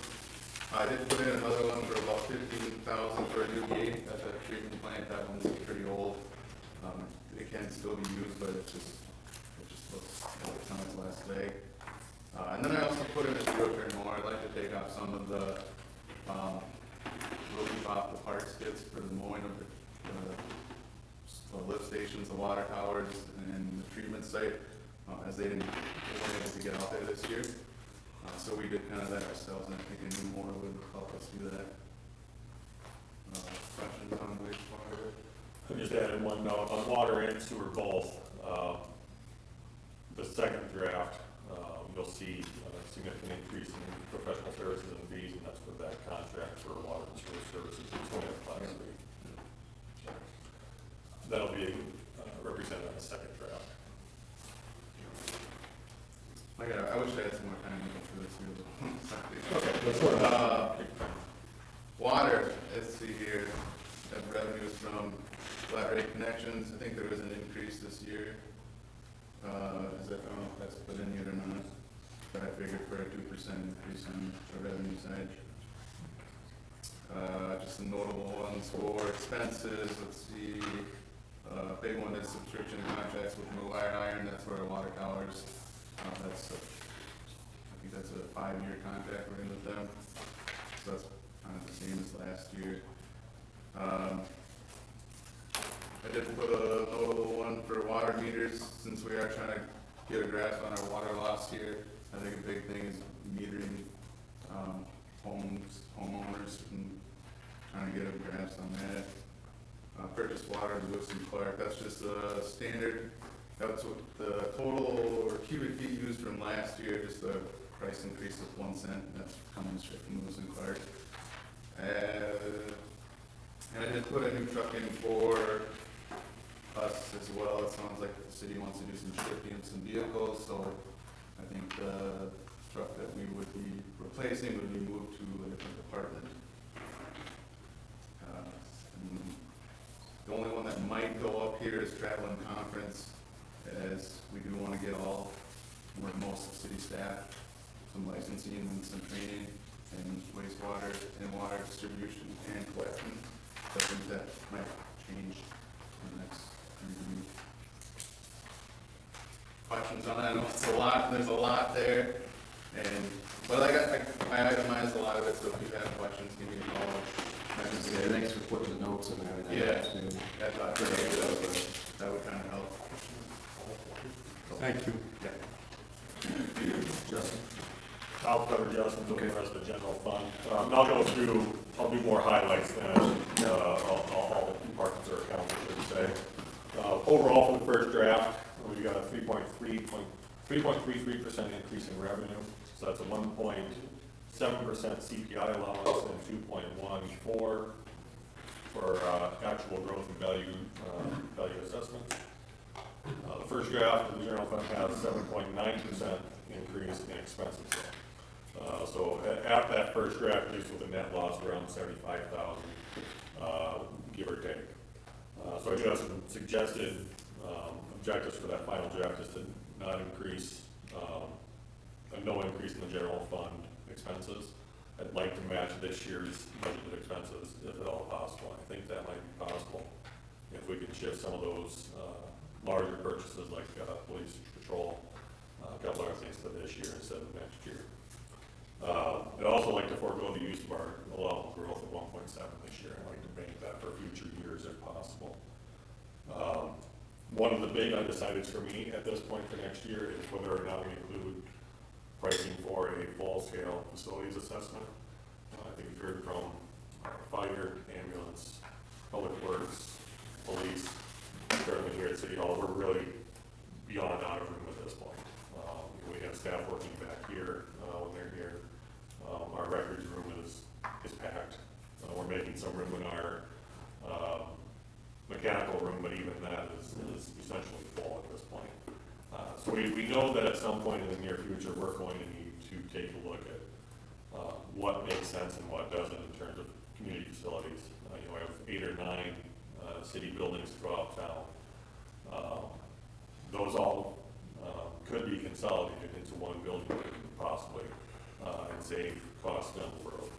L: I did put in another one for about $15,000 for a new gate at the treatment plant. That one's pretty old. It can still be used, but it just looks like it's on its last leg. And then I also put in a zero turn mower. I'd like to take off some of the relief off the parts kits for the mowing of the lift stations, the water towers, and the treatment site, as they weren't able to get out there this year. So we did kind of that ourselves, and I think a new mower would help us do that. Questions on wastewater?
H: I just added one note on water and sewer both. The second draft, you'll see a significant increase in professional services and fees, and that's with that contract for water and sewer services in 2023. That'll be represented on the second draft.
L: I wish I had some more time to go through this here.
H: Okay, let's go.
L: Water, let's see here, have revenues from flat rate connections. I think there was an increase this year. I don't know if that's put in yet or not, but I figured for a 2% increase on the revenue side. Just some notable ones for expenses, let's see. Big one is subscription contracts with Blue Wire Iron, that's for our water towers. That's, I think that's a 5-year contract we're in with them, so that's kind of the same as last year. I did put a notable one for water meters, since we are trying to get a grasp on our water loss here. I think a big thing is metering, homeowners, and trying to get a grasp on that. Purchase water, Lewis and Clark, that's just a standard, that's what the total or cubic feet used from last year, just a price increase of 1 cent, that's coming straight from Lewis and Clark. And I did put a new truck in for us as well. It sounds like the city wants to do some shifting of some vehicles, so I think the truck that we would be replacing would be moved to a different department. And the only one that might go up here is travel and conference, as we do want to get all, or most of city staff, some licensing and some training in wastewater and water distribution and collection. I think that might change in the next few weeks. Questions on that? I know it's a lot, there's a lot there, but I itemized a lot of it, so if you have questions, give me a call.
A: Thanks for putting the notes in there.
L: Yeah, I thought that would kind of help.
I: Thank you.
A: Justin?
C: I'll cover Justin for the rest of the general fund. I'll go through, I'll do more highlights than all the departments or accounts, I should say. Overall, for the first draft, we got a 3.33% increase in revenue. So that's a 1.7% CPI allowance and 2.14 for actual growth and value assessments. The first draft of the general fund has 7.9% increase in expenses. So at that first draft, leaves with a net loss around 75,000, give or take. So I do have some suggested objectives for that final draft, is to not increase, no increase in the general fund expenses. I'd like to match this year's budgeted expenses if at all possible. I think that might be possible if we can shift some of those larger purchases like police patrol, a couple other things to this year instead of next year. I'd also like to forego the use of our allowable growth of 1.7 this year. I'd like to bank that for future years if possible. One of the big undecideds for me at this point for next year is whether or not we include pricing for a full-scale facilities assessment. I think you've heard from fire, ambulance, public works, police, certainly here at City Hall, we're really beyond out of room at this point. We have staff working back here when they're here. Our records room is packed. We're making some room in our mechanical room, but even that is essentially full at this point. So we know that at some point in the near future, we're going to need to take a look at what makes sense and what doesn't in terms of community facilities. I have 8 or 9 city buildings throughout town. Those all could be consolidated into one building possibly and save costs down the road.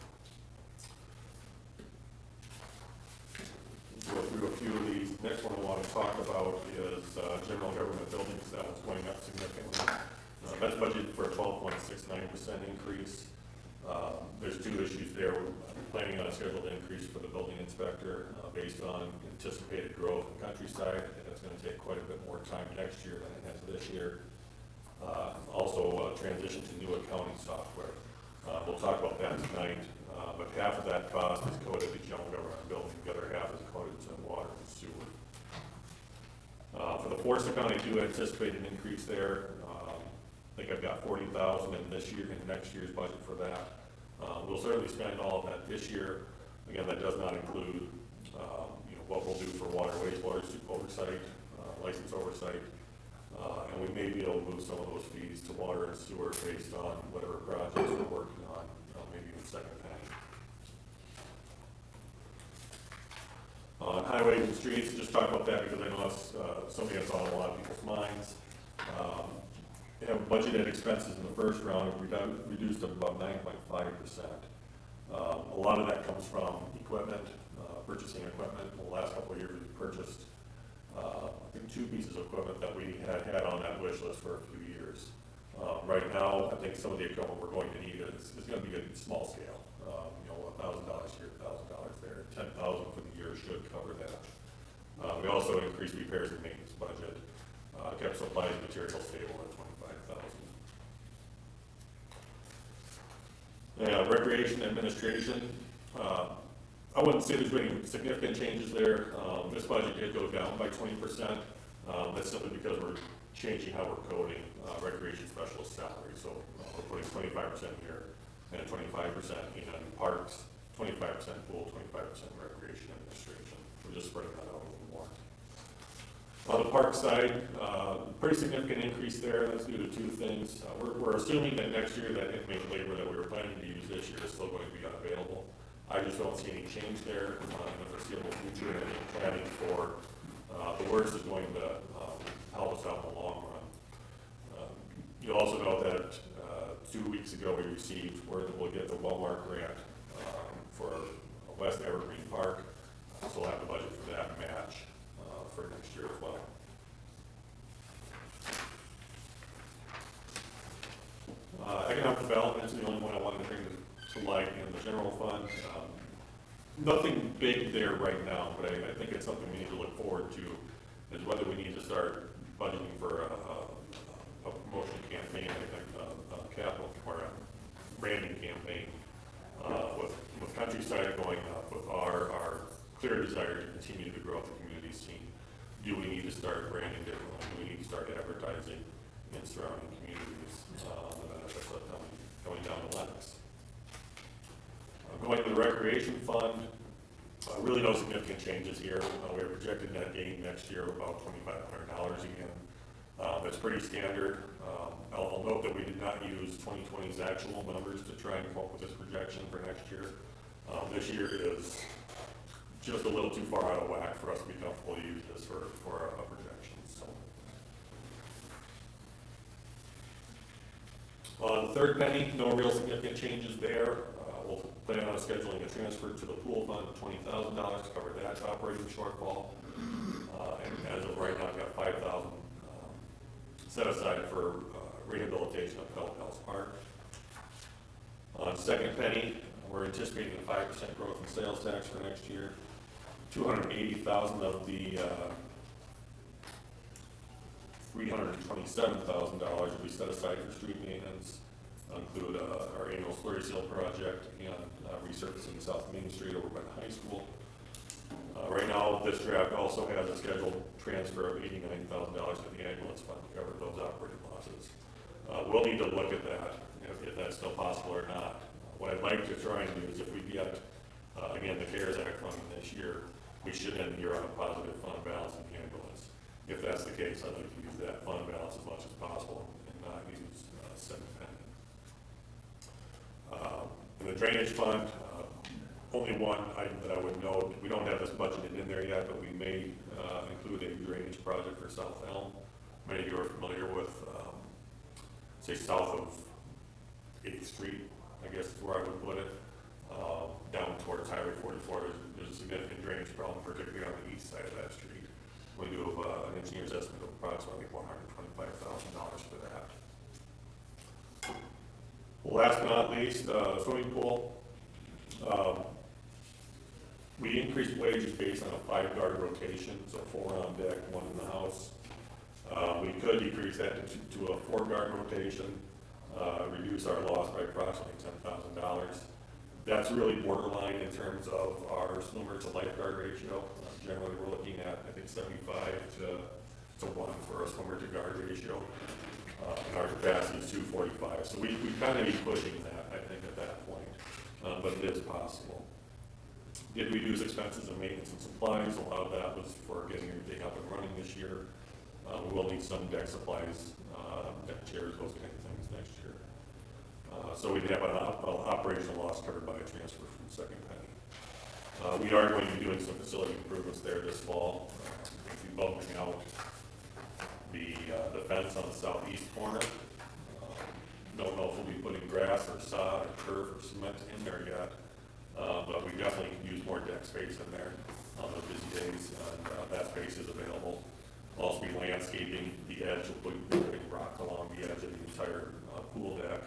C: Go through a few of these. Next one I want to talk about is general government buildings. That's going up significantly. That's budgeted for a 12.69% increase. There's 2 issues there. We're planning on a scheduled increase for the building inspector based on anticipated growth in countryside. I think that's going to take quite a bit more time next year than it has this year. Also, transition to new accounting software. We'll talk about that tonight, but half of that cost is coded to general government building, the other half is coded to water and sewer. For the force account, I do anticipate an increase there. I think I've got 40,000 in this year and next year's budget for that. We'll certainly spend all of that this year. Again, that does not include what we'll do for water, wastewater oversight, license oversight. And we may be able to move some of those fees to water and sewer based on whatever projects we're working on, maybe even second penny. On highways and streets, just talk about that because I know it's something that's on a lot of people's minds. We have budgeted expenses in the first round, reduced to about 9.5%. A lot of that comes from equipment, purchasing equipment. In the last couple of years, we've purchased I think 2 pieces of equipment that we had on that wish list for a few years.
H: Right now, I think some of the equipment we're going to need is gonna be a small scale, $1,000 here, $1,000 there, 10,000 for the year should cover that. We also increased repairs and maintenance budget, kept supplies and materials stable at 25,000. Recreation administration, I wouldn't say there's any significant changes there. This budget did go down by 20%. That's simply because we're changing how we're coding recreation specialist salary. So we're putting 25% here and 25% in parks, 25% pool, 25% recreation administration. We're just spreading that out a little more. On the park side, pretty significant increase there. That's due to two things. We're assuming that next year that inmate labor that we were planning to use this year is still going to be unavailable. I just don't see any change there in the foreseeable future, and planning for the worst is going to help us out in the long run. You also know that 2 weeks ago we received word that we'll get the Wellmark grant for West Evergreen Park, so we'll have the budget for that match for next year as well. Economic development is the only one I wanted to bring to light in the general fund. Nothing big there right now, but I think it's something we need to look forward to, is whether we need to start budgeting for a promotion campaign, I think, capital or a branding campaign, with Countryside going up, with our clear desire to continue to grow the community scene. Do we need to start branding differently? Do we need to start advertising in surrounding communities? The benefits of going down to Lennox. Going to the recreation fund, really no significant changes here. We are projecting net gain next year of about $2,500 again. That's pretty standard. I'll note that we did not use 2020's actual numbers to try and come up with this projection for next year. This year is just a little too far out of whack for us to be comfortable to use this for a projection. So. On the third penny, no real significant changes there. We'll plan on scheduling a transfer to the pool fund of $20,000 to cover that operating shortfall. And as of right now, I've got $5,000 set aside for rehabilitation of Pelthouse Park. On second penny, we're anticipating a 5% growth in sales tax for next year. $280,000 of the $327,000 will be set aside for street maintenance. Include our annual slurry seal project and resurfacing South Main Street over by the high school. Right now, this draft also has a scheduled transfer of $89,000 to the ambulance fund to cover those operating losses. We'll need to look at that, if that's still possible or not. What I'd like to try and do is, if we get, again, the CARES Act funding this year, we should end the year on a positive fund balance in the ambulance. If that's the case, I'd like to use that fund balance as much as possible and not use second penny. In the drainage fund, only one item that I would note, we don't have this budgeted in there yet, but we may include a drainage project for South Elm. Many of you are familiar with, say, south of 8th Street, I guess is where I would put it, down towards Highway 44. There's a significant drainage problem, particularly on the east side of that street. We do an engineer's estimate of approximately $125,000 for that. Last but not least, swimming pool. We increased wages based on a 5-guard rotation, so 4 on deck, 1 in the house. We could decrease that to a 4-guard rotation, reduce our loss by approximately $10,000. That's really borderline in terms of our swimmer to lifeguard ratio. Generally, we're looking at, I think, 75 to 1 for a swimmer to guard ratio. And our capacity is 245. So we kind of be pushing that, I think, at that point. But it is possible. Did reduce expenses of maintenance and supplies. A lot of that was for getting everything up and running this year. We will need some deck supplies, deck chairs, those kind of things next year. So we'd have an operational loss covered by a transfer from second penny. We are going to be doing some facility improvements there this fall. We'll be bumping out the fence on the southeast corner. Don't know if we'll be putting grass or sod or turf or cement in there yet, but we definitely can use more deck space in there on the busy days, and that space is available. We'll also be landscaping the edge. We'll be putting
C: rock along the edge of the entire pool deck.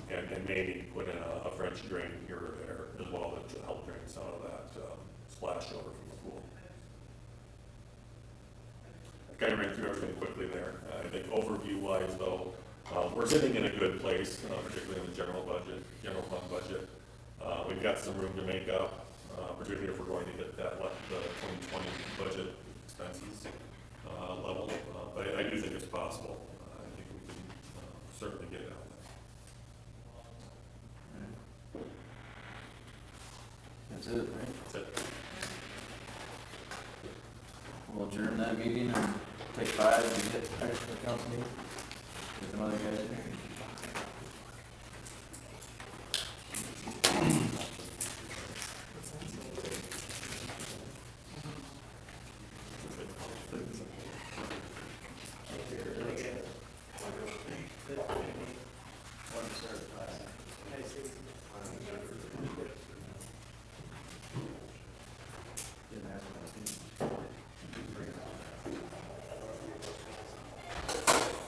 C: And maybe put in a French drain here or there as well to help drain some of that splash over from the pool. I kind of ran through everything quickly there. I think overview-wise, though, we're sitting in a good place, particularly in the general fund budget. We've got some room to make up, particularly if we're going to hit that, the 2020 budget expenses level. But I do think it's possible. I think we can certainly get it out there.
E: That's it, right?
C: That's it.
E: We'll adjourn that meeting and take 5 and get ready for the council meeting. Get some other guys in here.